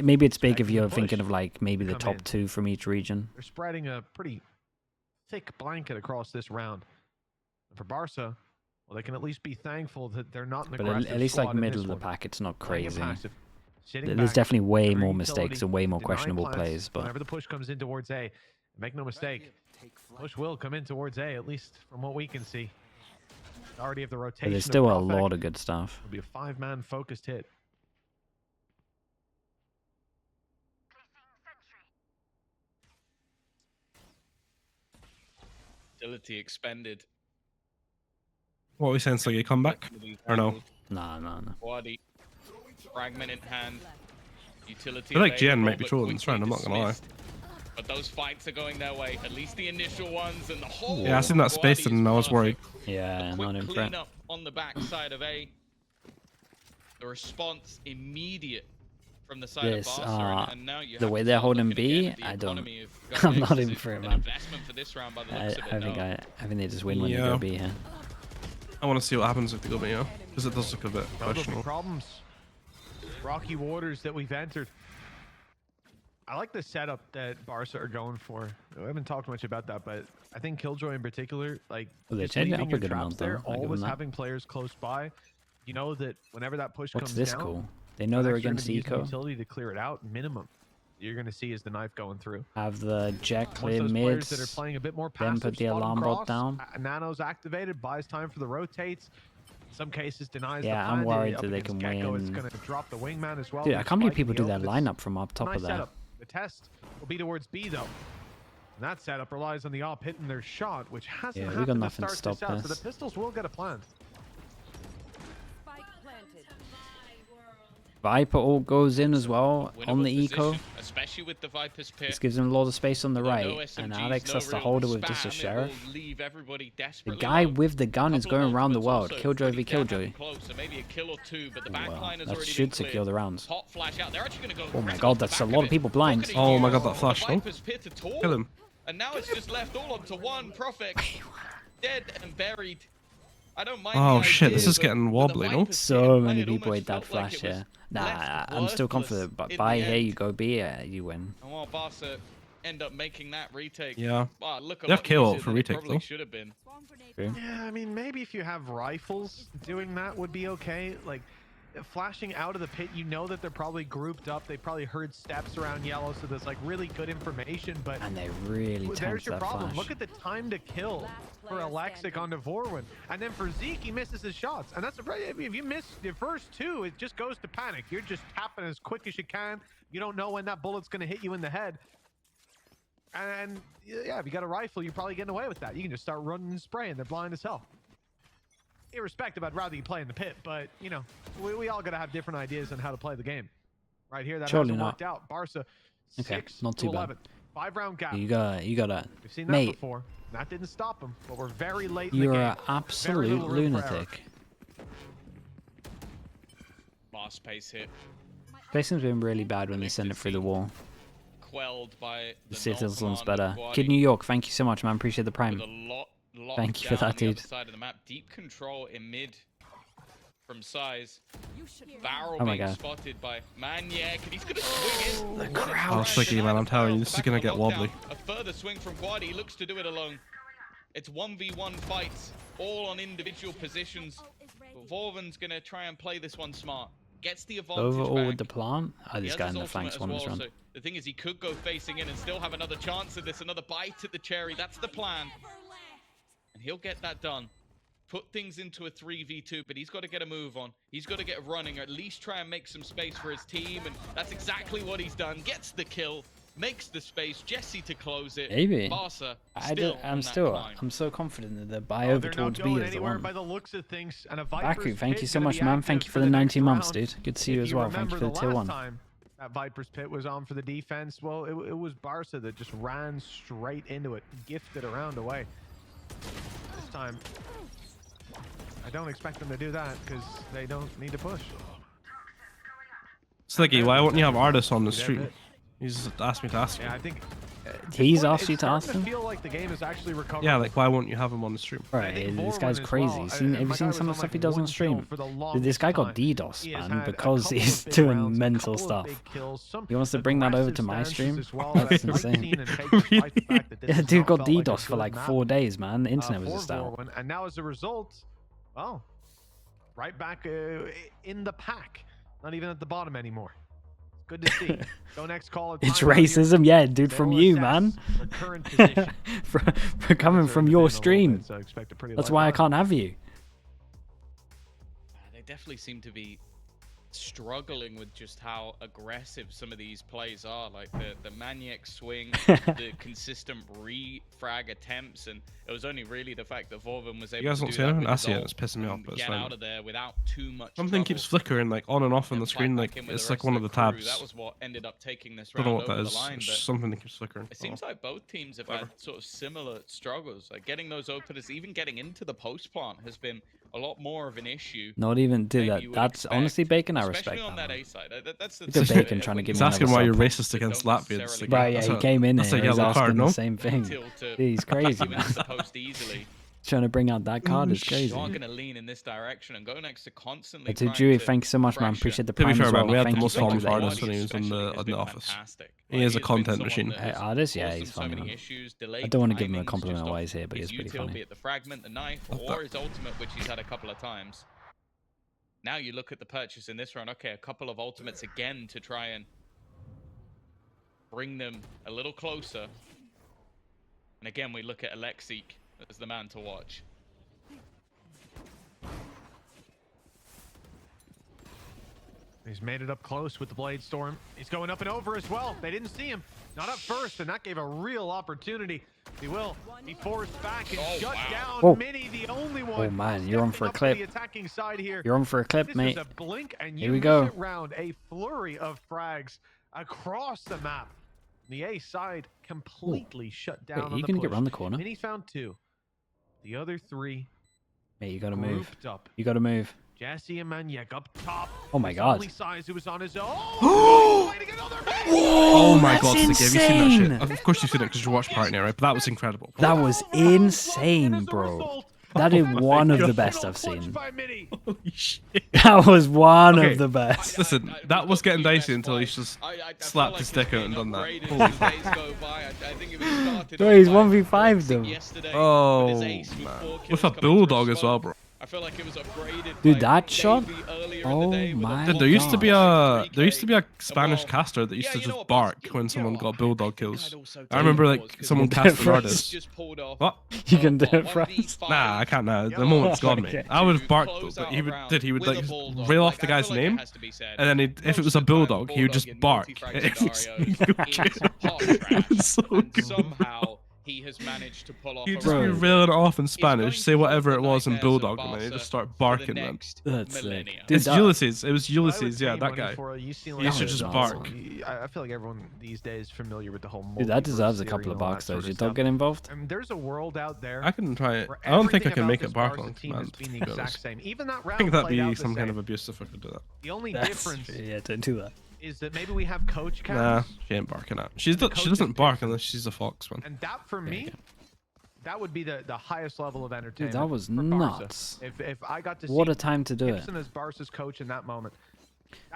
Speaker 1: maybe it's big if you're thinking of like maybe the top 2 from each region.
Speaker 3: They're spreading a pretty thick blanket across this round. And for Barca, well, they can at least be thankful that they're not in the
Speaker 1: But at least like middle of the pack, it's not crazy. There's definitely way more mistakes and way more questionable plays. But
Speaker 3: whenever the push comes in towards A, make no mistake, push will come in towards A, at least from what we can see. Already of the rotation.
Speaker 1: But there's still a lot of good stuff.
Speaker 3: It'll be a 5-man focused hit.
Speaker 2: Utility expended.
Speaker 4: What are we saying? So you come back? Or no?
Speaker 1: No.
Speaker 2: Body. Fragment in hand. Utility.
Speaker 4: I feel like GN might be trolling this round, I'm not gonna lie.
Speaker 2: But those fights are going their way. At least the initial ones and the whole.
Speaker 4: Yeah, I seen that space and I was worried.
Speaker 1: Yeah, not in front.
Speaker 2: Up on the back side of A. The response immediate from the side of Barca, and now you
Speaker 1: the way they're holding B, I don't. I'm not in for it, man. I think they just win when they go B here.
Speaker 4: I want to see what happens if they go B, because it does look a bit questionable.
Speaker 3: Problems. Rocky waters that we've entered. I like the setup that Barca are going for. We haven't talked much about that, but I think Killjoy in particular, like
Speaker 1: they
Speaker 3: just
Speaker 1: changed it
Speaker 3: leaving
Speaker 1: up a
Speaker 3: your
Speaker 1: good
Speaker 3: traps
Speaker 1: amount,
Speaker 3: there,
Speaker 1: though.
Speaker 3: always having players close by. You know that whenever that push
Speaker 1: What's
Speaker 3: comes
Speaker 1: this
Speaker 3: down,
Speaker 1: cool? They know they're against eco.
Speaker 3: Utility to clear it out. Minimum, you're going to see is the knife going through.
Speaker 1: Have the jet clear
Speaker 3: those
Speaker 1: mids.
Speaker 3: That are playing a bit more passive,
Speaker 1: Then put the alarm bot down.
Speaker 3: Nano's activated, buys time for the rotates. In some cases denies the
Speaker 1: I'm worried that they can
Speaker 3: Gecko.
Speaker 1: win.
Speaker 3: It's going to drop the wingman as well.
Speaker 1: Dude, I can't believe people do their lineup from up top
Speaker 3: nice
Speaker 1: of there.
Speaker 3: Setup. The test will be towards B though. And that setup relies on the op hitting their shot, which hasn't happened
Speaker 1: we got
Speaker 3: to
Speaker 1: nothing
Speaker 3: start
Speaker 1: to stop
Speaker 3: this out.
Speaker 1: this.
Speaker 3: So the pistols will get a plant.
Speaker 1: Viper all goes in as well on the eco.
Speaker 2: Especially with the Viper's pit.
Speaker 1: This gives him a lot of space on the right,
Speaker 2: no SMGs,
Speaker 1: and Alex has to
Speaker 2: real
Speaker 1: hold it with
Speaker 2: spam,
Speaker 1: just a sheriff.
Speaker 2: Leave everybody
Speaker 1: The guy
Speaker 2: low.
Speaker 1: with the gun is going around the world. Killjoy v Killjoy.
Speaker 2: Close, so maybe a kill or two, but the
Speaker 1: That should secure the rounds.
Speaker 2: Hot flash out. They're actually gonna go
Speaker 1: Oh my god, that's a lot of people blind.
Speaker 4: Oh my god, that flash, no? Kill him.
Speaker 2: And now it's just left all onto one Prophet. Dead and buried. I don't mind.
Speaker 4: Oh shit, this is getting wobbly, no?
Speaker 1: So many people ate that flash here. Nah, I'm still confident, but by here you go B, you win.
Speaker 2: And while Barca end up making that retake.
Speaker 4: Yeah.
Speaker 2: Wow, look
Speaker 4: They have KO for retake though.
Speaker 2: Should have been.
Speaker 3: Yeah, I mean, maybe if you have rifles, doing that would be okay. Like, flashing out of the pit, you know that they're probably grouped up. They probably heard steps around yellow, so there's like really good information. But
Speaker 1: and they really
Speaker 3: there's your
Speaker 1: that
Speaker 3: problem.
Speaker 1: flash.
Speaker 3: Look at the time to kill for Alexic onto Vorwin, and then for Zeke, he misses his shots. And that's if you miss your first two, it just goes to panic. You're just tapping as quick as you can. You don't know when that bullet's going to hit you in the head. And yeah, if you got a rifle, you're probably getting away with that. You can just start running and spraying. They're blind as hell. Irrespective, I'd rather you play in the pit, but you know, we all gotta have different ideas on how to play the game. Right here, that hasn't worked out. Barca 6
Speaker 1: not too
Speaker 3: to 11. 5-round gap.
Speaker 1: You got that.
Speaker 3: We've seen that
Speaker 1: Mate,
Speaker 3: before. That didn't stop him, but we're very late
Speaker 1: you're
Speaker 3: in the
Speaker 1: an
Speaker 3: game.
Speaker 1: absolute lunatic.
Speaker 2: Fast pace hit.
Speaker 1: Placing's been really bad when they send it through the wall.
Speaker 2: Quelled by
Speaker 1: the Citizen's better. Kid New York, thank you so much, man. Appreciate the prime. Thank you for that, dude.
Speaker 2: Side of the map. Deep control in mid from size. Barrel
Speaker 1: my
Speaker 2: being
Speaker 1: god.
Speaker 2: spotted by Maniac, and he's gonna swing in.
Speaker 1: The crowd.
Speaker 4: Oh, tricky, man. I'm telling you, this is gonna get wobbly.
Speaker 2: A further swing from Guadi. He looks to do it alone. It's 1v1 fights, all on individual positions. But Vorven's gonna try and play this one smart. Gets the advantage
Speaker 1: Overall
Speaker 2: back.
Speaker 1: with the plant. Oh, this guy in the flanks won this run.
Speaker 2: So the thing is, he could go facing in and still have another chance at this, another bite at the cherry. That's the plan. And he'll get that done. Put things into a 3v2, but he's got to get a move on. He's got to get running, or at least try and make some space for his team, and that's exactly what he's done. Gets the kill, makes the space, Jesse to close it.
Speaker 1: Maybe.
Speaker 2: Barca
Speaker 1: I'm so confident that the buy over towards B is the one.
Speaker 3: By the looks of things, and
Speaker 1: Baku, thank you so much, man. Thank you for the 19 months, dude. Good to see you as well. Thank you for the tier 1.
Speaker 3: That Viper's pit was on for the defense. Well, it was Barca that just ran straight into it, gifted a round away. This time, I don't expect them to do that because they don't need to push.
Speaker 4: Slicky, why wouldn't you have artists on the stream? He's asked me to ask him.
Speaker 3: Yeah, I think
Speaker 1: he's asked you to ask him?
Speaker 3: Feel like the game is actually recovering.
Speaker 4: Yeah, like why wouldn't you have him on the stream?
Speaker 1: Right, this guy's crazy. Have you seen some of the stuff he does on stream? Dude, this guy got DDoS, man, because he's doing mental stuff. He wants to bring that over to my stream? That's insane. Yeah, dude got DDoS for like 4 days, man. The internet was just out.
Speaker 3: And now as a result, well, right back in the pack. Not even at the bottom anymore. Good to see. GoNext call it.
Speaker 1: It's racism, yeah, dude, from you, man. for coming from your stream. That's why I can't have you.
Speaker 2: They definitely seem to be struggling with just how aggressive some of these plays are. Like the Maniac swing, the consistent refrag attempts, and it was only really the fact that Vorven was able to do that.
Speaker 4: I see it. It's pissing me off, but it's
Speaker 2: get
Speaker 4: fine.
Speaker 2: out of there without too much
Speaker 4: Something keeps flickering like on and off on the screen, like it's like one of the tabs.
Speaker 2: That was what ended up taking this
Speaker 4: I
Speaker 2: round
Speaker 4: don't know what that
Speaker 2: over
Speaker 4: is.
Speaker 2: the line,
Speaker 4: It's
Speaker 2: but
Speaker 4: just something that keeps flickering.
Speaker 2: it seems like both teams have had sort of similar struggles. Like getting those openers, even getting into the post plant has been a lot more of an issue.
Speaker 1: Not even do that. That's honestly Bacon. I respect
Speaker 2: on that
Speaker 1: that.
Speaker 2: A side. That's the
Speaker 1: Look at Bacon trying to give
Speaker 4: He's
Speaker 1: me
Speaker 4: asking why you're racist against Latvians. Like,
Speaker 1: right, yeah, he came in
Speaker 4: that's
Speaker 1: here.
Speaker 4: a
Speaker 1: He's
Speaker 4: yellow
Speaker 1: asking
Speaker 4: card, no?
Speaker 1: the same thing. He's crazy, man.
Speaker 2: The post easily.
Speaker 1: Trying to bring out that card is crazy.
Speaker 2: You are going to lean in this direction and GoNext to constantly.
Speaker 1: To Dewey, thank you so much, man. Appreciate the
Speaker 4: prime. To be fair,
Speaker 1: well.
Speaker 4: man, we had the
Speaker 1: thank
Speaker 4: most
Speaker 1: you,
Speaker 4: fun
Speaker 1: thank
Speaker 4: with
Speaker 1: you.
Speaker 4: Artist when he was in the office.
Speaker 2: Fantastic.
Speaker 4: He is a content machine.
Speaker 1: Hey, Artist, yeah, he's funny. Man. I don't want to give him a compliment while he's here, but he's pretty funny.
Speaker 2: Be it the fragment, the knife, or his ultimate, which he's had a couple of times. Now you look at the purchase in this round. Okay, a couple of ultimates again to try and bring them a little closer. And again, we look at Alexic as the man to watch.
Speaker 3: He's made it up close with the Blade Storm. He's going up and over as well. They didn't see him. Not up first, and that gave a real opportunity. He will. He forced back and shut down
Speaker 1: Whoa.
Speaker 3: Mini, the only one.
Speaker 1: Oh man, you're on for a clip.
Speaker 3: The attacking side here.
Speaker 1: You're on for a clip, mate.
Speaker 3: This is a blink, and
Speaker 1: here we go.
Speaker 3: Round a flurry of frags across the map. The A side completely shut down.
Speaker 1: Wait, you can get around the corner.
Speaker 3: Mini found 2. The other 3.
Speaker 1: Mate, you gotta move.
Speaker 3: Up.
Speaker 1: You gotta move.
Speaker 3: Jesse and Maniac up top.
Speaker 1: Oh my god.
Speaker 3: Only size who was on his own.
Speaker 4: Oh my god, Sticky, have you seen that shit? Of course you've seen it because you watched Partner, right? But that was incredible.
Speaker 1: That was insane, bro. That is one of the best I've seen.
Speaker 4: Holy shit.
Speaker 1: That was one of the best.
Speaker 4: Listen, that was getting dicey until he's just slapped his dick out and done that.
Speaker 1: Bro, he's 1v5 them.
Speaker 4: Oh, man. With a bulldog as well, bro.
Speaker 2: I feel like it was upgraded.
Speaker 1: Dude, that shot? Oh my god.
Speaker 4: Dude, there used to be a Spanish caster that used to just bark when someone got bulldog kills. I remember like someone cast an artist. What?
Speaker 1: You can do it for us.
Speaker 4: Nah, I can't now. The moment's gone, mate. I would have barked though, but he would like reel off the guy's name, and then if it was a bulldog, he would just bark. Every single kill. It was so good.
Speaker 2: Somehow he has managed to pull off.
Speaker 4: He'd just be reeling it off in Spanish, say whatever it was in bulldog, and then he'd just start barking, man.
Speaker 1: That's sick.
Speaker 4: It's Ulysses. It was Ulysses, yeah, that guy. He used to just bark.
Speaker 3: I feel like everyone these days is familiar with the whole.
Speaker 1: Dude, that deserves a couple of barks though. Did your dog get involved?
Speaker 3: There's a world out there.
Speaker 4: I can try it. I don't think I can make it bark on command.
Speaker 3: Even that round
Speaker 4: I think that'd be some kind of abuse if I could do that.
Speaker 3: The only difference,
Speaker 1: yeah, don't do that.
Speaker 3: is that maybe we have coach cams.
Speaker 4: Nah, she ain't barking out. She doesn't bark unless she's a fox, man.
Speaker 3: And that for me, that would be the highest level of entertainment.
Speaker 1: Dude, that was nuts.
Speaker 3: If I got to see
Speaker 1: what a time to do it.
Speaker 3: Gibson as Barca's coach in that moment.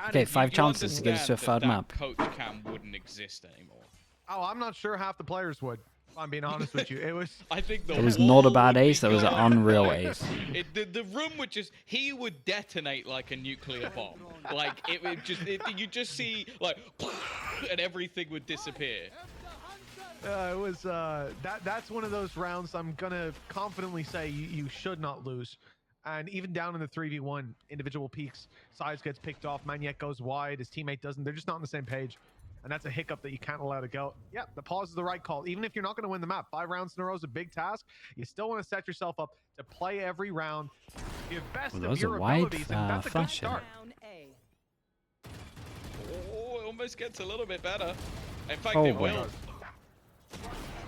Speaker 1: Okay, 5 chances to get us to a third map.
Speaker 2: Coach cam wouldn't exist anymore.
Speaker 3: Oh, I'm not sure half the players would. If I'm being honest with you. It was.
Speaker 2: I think
Speaker 1: it was not a bad ace. That was an unreal ace.
Speaker 2: The room would just. He would detonate like a nuclear bomb. Like it would just. You just see like, and everything would disappear.
Speaker 3: It was that's one of those rounds I'm gonna confidently say you should not lose. And even down in the 3v1, individual peaks, size gets picked off, Maniac goes wide, his teammate doesn't. They're just not on the same page. And that's a hiccup that you can't allow to go. Yeah, the pause is the right call. Even if you're not going to win the map, 5 rounds in a row is a big task. You still want to set yourself up to play every round. Give best of your abilities, and that's a good start.
Speaker 2: Oh, it almost gets a little bit better. In fact, it will.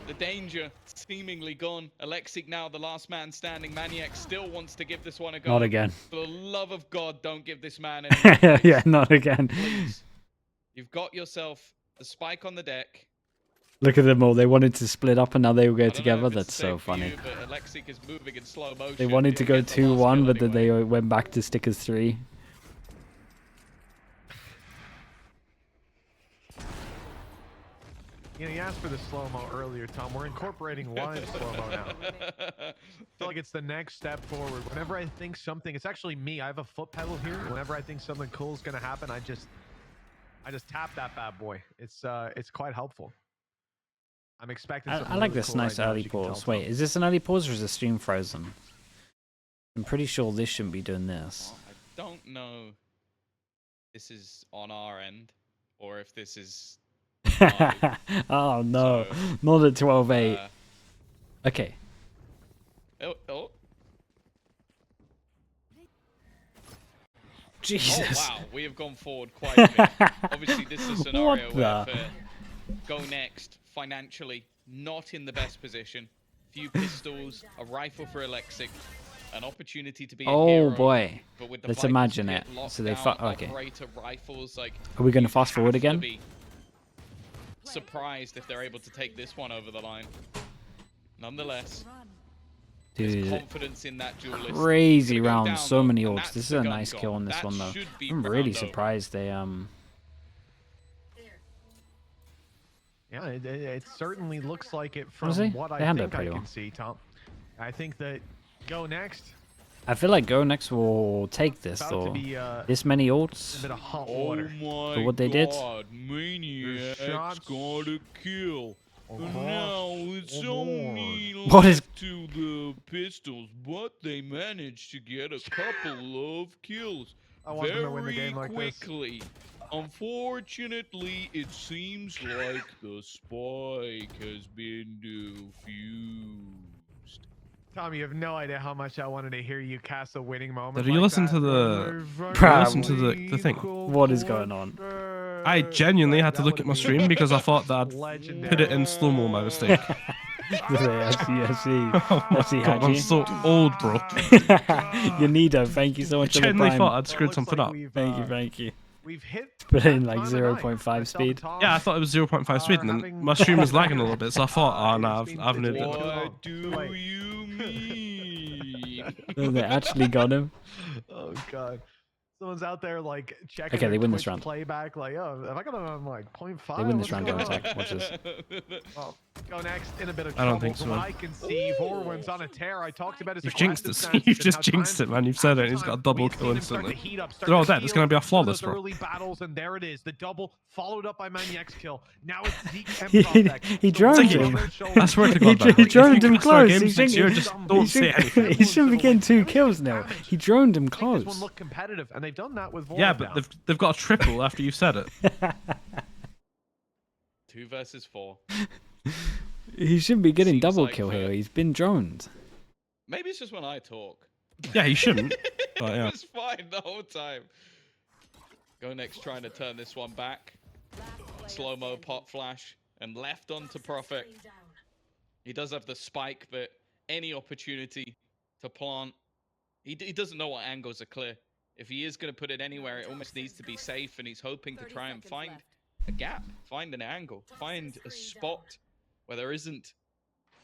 Speaker 2: The danger seemingly gone. Alexic now the last man standing. Maniac still wants to give this one a go.
Speaker 1: Not again.
Speaker 2: For the love of God, don't give this man any.
Speaker 1: Yeah, not again.
Speaker 2: Please. You've got yourself the spike on the deck.
Speaker 1: Look at them all. They wanted to split up and now they will go together. That's so funny.
Speaker 2: You, but Alexic is moving in slow motion.
Speaker 1: They wanted to go 2-1, but then they went back to stick as 3.
Speaker 3: You know, you asked for the slow-mo earlier, Tom. We're incorporating live slow-mo now. I feel like it's the next step forward. Whenever I think something, it's actually me. I have a foot pedal here. Whenever I think something cool is going to happen, I just tap that bad boy. It's quite helpful. I'm expecting
Speaker 1: I like this nice early pause. Wait, is this an early pause or is the stream frozen? I'm pretty sure this shouldn't be doing this.
Speaker 2: I don't know if this is on our end or if this is...
Speaker 1: Oh no, so, not at 12-8. Okay.
Speaker 2: Oh.
Speaker 1: Jesus.
Speaker 2: Oh wow, we have gone forward quite a bit. Obviously, this is a scenario where GoNext financially not in the best position. Few pistols, a rifle for Alexic, an opportunity to be a hero,
Speaker 1: boy.
Speaker 2: But with the
Speaker 1: let's imagine it. So they okay.
Speaker 2: Rifles, like,
Speaker 1: are we going to fast forward again?
Speaker 2: Surprised if they're able to take this one over the line. Nonetheless,
Speaker 1: Dude,
Speaker 2: confidence in that duelist.
Speaker 1: crazy round,
Speaker 2: down,
Speaker 1: so
Speaker 2: though,
Speaker 1: many
Speaker 2: and
Speaker 1: ults.
Speaker 2: that's
Speaker 1: This is
Speaker 2: the
Speaker 1: a
Speaker 2: gun
Speaker 1: nice
Speaker 2: gone.
Speaker 1: kill on this
Speaker 2: That
Speaker 1: one though.
Speaker 2: should be
Speaker 1: I'm really
Speaker 2: round over.
Speaker 1: surprised they
Speaker 3: Yeah, it certainly looks like it from
Speaker 1: Honestly,
Speaker 3: what
Speaker 1: they
Speaker 3: I
Speaker 1: handled
Speaker 3: think
Speaker 1: it
Speaker 3: I
Speaker 1: pretty
Speaker 3: can see, Tom. I think that GoNext
Speaker 1: I feel like GoNext will take this
Speaker 3: about to
Speaker 1: though.
Speaker 3: be
Speaker 1: This many
Speaker 3: a
Speaker 1: ults
Speaker 3: bit of hot
Speaker 2: Oh
Speaker 3: water.
Speaker 2: my
Speaker 1: for what they did.
Speaker 2: God, Maniac's
Speaker 3: shots
Speaker 2: got a kill.
Speaker 3: across
Speaker 2: Now it's
Speaker 3: the
Speaker 2: only
Speaker 1: What is-
Speaker 2: left to the pistols, but they managed to get a couple of kills
Speaker 3: I want them to win the
Speaker 2: very
Speaker 3: game like this.
Speaker 2: quickly. Unfortunately, it seems like the spike has been defused.
Speaker 3: Tom, you have no idea how much I wanted to hear you cast a winning moment.
Speaker 4: Did you
Speaker 3: like
Speaker 4: listen
Speaker 3: that.
Speaker 4: to the? Did you listen to the thing?
Speaker 1: What is going on?
Speaker 4: I genuinely had to
Speaker 3: That
Speaker 4: look at my
Speaker 3: would've
Speaker 4: stream
Speaker 3: been
Speaker 4: because I thought that I'd
Speaker 3: legendary.
Speaker 4: put it in slow-mo by mistake.
Speaker 1: I see.
Speaker 4: God, I'm so old, bro.
Speaker 1: Yanido, thank you so much
Speaker 4: I
Speaker 1: for the
Speaker 4: genuinely
Speaker 1: prime.
Speaker 4: thought I'd screwed something up.
Speaker 1: Thank you.
Speaker 3: We've hit
Speaker 1: Put in
Speaker 3: that
Speaker 1: like
Speaker 3: time of night.
Speaker 1: 0.5
Speaker 3: Myself
Speaker 1: speed.
Speaker 3: and Tom
Speaker 4: Yeah, I thought it was 0.5 speed, and then
Speaker 3: having
Speaker 4: my stream was lagging a little bit, so I thought, oh no,
Speaker 3: it's
Speaker 4: I've
Speaker 3: been
Speaker 4: nuked
Speaker 3: too
Speaker 4: it.
Speaker 3: long.
Speaker 2: What do
Speaker 3: Like-
Speaker 2: you mean?
Speaker 1: They actually got him.
Speaker 3: Oh god. Someone's out there like checking
Speaker 1: Okay, they
Speaker 3: their
Speaker 1: win this
Speaker 3: Twitch
Speaker 1: round.
Speaker 3: playback like, oh, have I got it on like 0.5?
Speaker 1: They win this
Speaker 3: What's
Speaker 1: round,
Speaker 3: going
Speaker 1: go
Speaker 3: on?
Speaker 1: attack. Watch this.
Speaker 3: Well, GoNext in a bit of
Speaker 4: I
Speaker 3: trouble.
Speaker 4: don't think so,
Speaker 3: From what
Speaker 4: man.
Speaker 3: I can see, Vorwin's on a tear. I talked about his
Speaker 4: You've jinxed
Speaker 3: aggressive
Speaker 4: it.
Speaker 3: stance
Speaker 4: You've
Speaker 3: and
Speaker 4: just
Speaker 3: how
Speaker 4: jinxed
Speaker 3: time
Speaker 4: it, man. You've said it.
Speaker 3: after
Speaker 4: He's got a
Speaker 3: time,
Speaker 4: double
Speaker 3: we've
Speaker 4: kill
Speaker 3: seen him start to
Speaker 4: instantly.
Speaker 3: heat up, start
Speaker 4: They're all
Speaker 3: to
Speaker 4: dead. It's
Speaker 3: steal
Speaker 4: gonna be a
Speaker 3: some of
Speaker 4: flawless,
Speaker 3: those
Speaker 4: bro.
Speaker 3: early battles, and there it is. The double followed up by Maniac's kill. Now it's Zeke and
Speaker 1: He
Speaker 3: Prospect.
Speaker 1: he
Speaker 3: The
Speaker 1: droned
Speaker 3: one
Speaker 1: him.
Speaker 3: shoulder shoulder.
Speaker 4: I swear to
Speaker 1: He,
Speaker 4: God, man.
Speaker 1: he droned him
Speaker 4: If you start
Speaker 1: close.
Speaker 4: games next year, just don't say anything.
Speaker 1: He shouldn't be getting 2 kills now.
Speaker 3: Damage.
Speaker 1: He droned him
Speaker 3: Make this one
Speaker 1: close.
Speaker 3: look competitive, and they've done that with Vorwin
Speaker 4: Yeah, but
Speaker 3: now.
Speaker 4: they've got a triple after you've said it.
Speaker 2: 2 versus 4.
Speaker 1: He shouldn't be getting
Speaker 2: Seems
Speaker 1: double
Speaker 2: like
Speaker 1: kill
Speaker 2: the-
Speaker 1: here. He's been droned.
Speaker 2: Maybe it's just when I talk.
Speaker 4: Yeah, he shouldn't. But yeah.
Speaker 2: It was fine the whole time. GoNext trying to turn this one back. Slow-mo pop flash and left onto Prophet. He does have the spike, but any opportunity to plant. He doesn't know what angles are clear. If he is going to put it anywhere, it almost needs to be safe, and he's hoping to try and find a gap, find an angle, find a spot where there isn't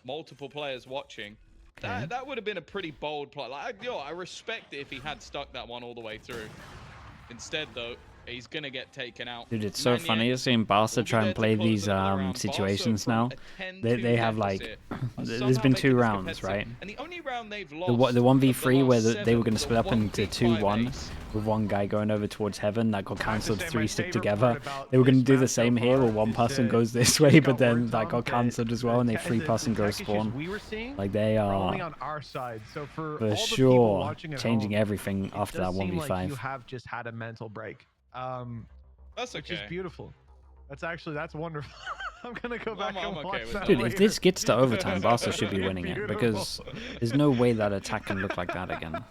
Speaker 2: multiple players watching. That would have been a pretty bold play. Like, I respect it if he had stuck that one all the way through. Instead, though, he's gonna get taken out.
Speaker 1: Dude, it's so funny seeing Barca try and play these situations now. They have like there's been 2 rounds, right?
Speaker 2: And the only round they've
Speaker 1: The
Speaker 2: lost
Speaker 1: 1v3 where they were
Speaker 2: going
Speaker 1: going to split up into 2-1 with one guy going over towards heaven that got cancelled 3 stick together. They were going to do the same here where one person goes this way, but then that got cancelled as well, and they 3-pass and go spawn. Like they
Speaker 3: only
Speaker 1: are
Speaker 3: on our side. So for
Speaker 1: for
Speaker 3: all the people
Speaker 1: sure
Speaker 3: watching at
Speaker 1: changing
Speaker 3: home,
Speaker 1: everything
Speaker 3: it
Speaker 1: after
Speaker 3: does
Speaker 1: that
Speaker 3: seem like you
Speaker 1: 1v5.
Speaker 3: have just had a mental break.
Speaker 2: That's
Speaker 3: Which
Speaker 2: okay.
Speaker 3: is beautiful. That's wonderful. I'm gonna go back
Speaker 2: I'm
Speaker 3: and
Speaker 2: okay
Speaker 3: watch
Speaker 2: with
Speaker 3: that
Speaker 2: that.
Speaker 1: Dude,
Speaker 3: later.
Speaker 1: if this gets to overtime, Barca should be winning it
Speaker 3: Beautiful.
Speaker 1: because there's no way that attack can look like that again.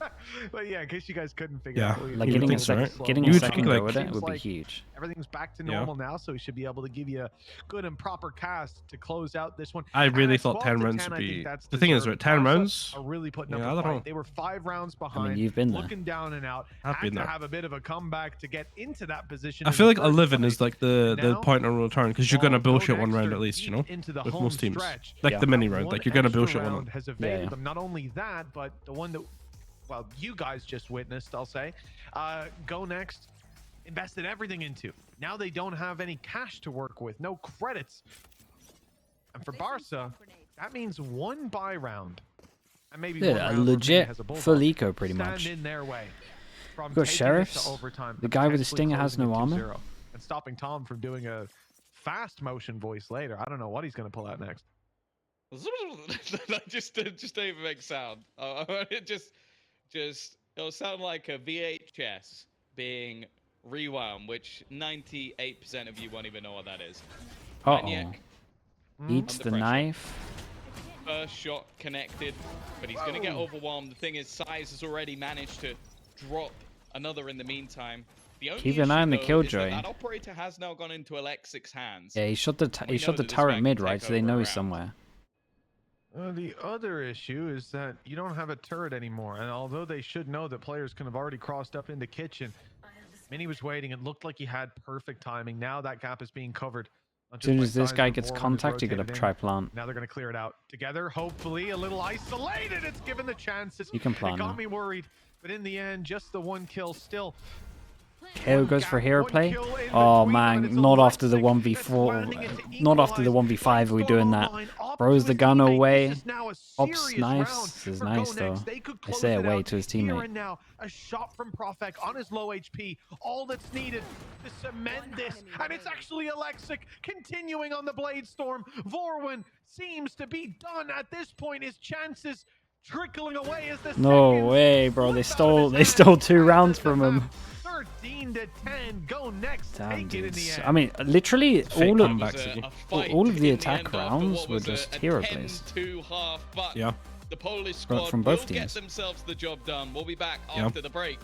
Speaker 3: But yeah, in case you guys couldn't figure
Speaker 4: Yeah.
Speaker 3: out, we-
Speaker 1: Like
Speaker 4: You
Speaker 1: getting
Speaker 4: would
Speaker 1: a
Speaker 4: think so,
Speaker 1: second,
Speaker 4: right?
Speaker 1: getting
Speaker 4: You
Speaker 1: a
Speaker 4: would
Speaker 1: second
Speaker 4: think,
Speaker 1: go
Speaker 4: like,
Speaker 1: with it
Speaker 3: seems
Speaker 1: would be
Speaker 3: like
Speaker 1: huge.
Speaker 3: everything's back to
Speaker 4: Yeah.
Speaker 3: normal now, so we should be able to give you a good and proper cast to close out this one.
Speaker 4: I really
Speaker 3: And at
Speaker 4: thought 10
Speaker 3: 12 to
Speaker 4: rounds
Speaker 3: 10,
Speaker 4: would
Speaker 3: I think
Speaker 4: be.
Speaker 3: that's
Speaker 4: The thing is,
Speaker 3: deserved.
Speaker 4: right? 10
Speaker 3: Barca
Speaker 4: rounds.
Speaker 3: are really putting
Speaker 4: Yeah,
Speaker 3: up
Speaker 4: I
Speaker 3: a
Speaker 4: don't know.
Speaker 3: fight. They were 5 rounds behind.
Speaker 1: you've been there.
Speaker 3: looking down and out.
Speaker 4: I've
Speaker 3: had
Speaker 4: been
Speaker 3: to
Speaker 4: there.
Speaker 3: have a bit of a comeback to get into that position.
Speaker 4: I
Speaker 3: in
Speaker 4: feel
Speaker 3: the
Speaker 4: like
Speaker 3: first
Speaker 4: 11
Speaker 3: place.
Speaker 4: is like the
Speaker 3: Now,
Speaker 4: point on return because you're gonna
Speaker 3: while
Speaker 4: bullshit one
Speaker 3: GoNext
Speaker 4: round
Speaker 3: are
Speaker 4: at least, you know,
Speaker 3: deep into the
Speaker 4: with
Speaker 3: home
Speaker 4: most teams.
Speaker 3: stretch,
Speaker 4: Like
Speaker 1: Yeah.
Speaker 4: the mini
Speaker 3: that
Speaker 4: round,
Speaker 3: one
Speaker 4: like you're gonna
Speaker 3: extra
Speaker 4: bullshit
Speaker 3: round
Speaker 4: one.
Speaker 3: has evaded
Speaker 1: yeah.
Speaker 3: them. Not only that, but the one that, well, you guys just witnessed, I'll say, GoNext invested everything into. Now they don't have any cash to work with, no credits. And for Barca, that means 1 buy round. And maybe one
Speaker 1: Yeah, a
Speaker 3: round where Mini
Speaker 1: legit
Speaker 3: has a bullseye.
Speaker 1: full eco pretty
Speaker 3: Stand
Speaker 1: much.
Speaker 3: in their way. From
Speaker 1: Got
Speaker 3: taking this to
Speaker 1: sheriffs.
Speaker 3: overtime
Speaker 1: The
Speaker 3: and
Speaker 1: guy with the
Speaker 3: potentially
Speaker 1: stinger has
Speaker 3: closing
Speaker 1: no
Speaker 3: it
Speaker 1: armor.
Speaker 3: 2-0, and stopping Tom from doing a fast motion voice later. I don't know what he's going to pull out next.
Speaker 2: That just don't even make sound. It just it'll sound like a VHS being rewound, which 98% of you won't even know what that is.
Speaker 1: Uh-oh.
Speaker 2: Maniac,
Speaker 1: Eats
Speaker 2: Under
Speaker 1: the
Speaker 2: pressure.
Speaker 1: knife.
Speaker 2: first shot connected, but he's going to get overwhelmed. The thing is, Size has already managed to drop another in the meantime. The only
Speaker 1: Keep an eye on the
Speaker 2: issue, though, is
Speaker 1: killjoy.
Speaker 2: That operator has now gone into Alexic's hands.
Speaker 1: Yeah, he shot the
Speaker 2: We
Speaker 1: he
Speaker 2: know
Speaker 1: shot the
Speaker 2: that this
Speaker 1: turret
Speaker 2: man
Speaker 1: mid,
Speaker 2: can
Speaker 1: right?
Speaker 2: take
Speaker 1: So they
Speaker 2: over
Speaker 1: know
Speaker 2: a
Speaker 1: he's
Speaker 2: round.
Speaker 1: somewhere.
Speaker 3: The other issue is that you don't have a turret anymore, and although they should know that players can have already crossed up into kitchen, Mini was waiting. It looked like he had perfect timing. Now that gap is being covered.
Speaker 1: As soon as this guy gets contact, you gotta try plant.
Speaker 3: Now they're gonna clear it out together. Hopefully, a little isolated. It's given the chances.
Speaker 1: You can plant.
Speaker 3: It got me worried, but in the end, just the one kill still.
Speaker 1: KO goes for hero play. Oh man, not after the 1v4. Not after the 1v5 are we doing that. Throws the gun away. Ops, nice. This is nice though. I say away to his teammate.
Speaker 3: Now a shot from Profek on his low HP. All that's needed to cement this. And it's actually Alexic continuing on the Blade Storm. Vorwin seems to be done at this point. His chances trickling away as the
Speaker 1: No way, bro. They stole 2 rounds from him.
Speaker 3: 13 to 10. GoNext.
Speaker 1: Damn, dudes. I mean, literally all of the attack rounds were just hero plays.
Speaker 4: Yeah.
Speaker 2: The Polish squad
Speaker 1: from both
Speaker 2: will
Speaker 1: teams.
Speaker 2: get themselves the job done. We'll be back after the break.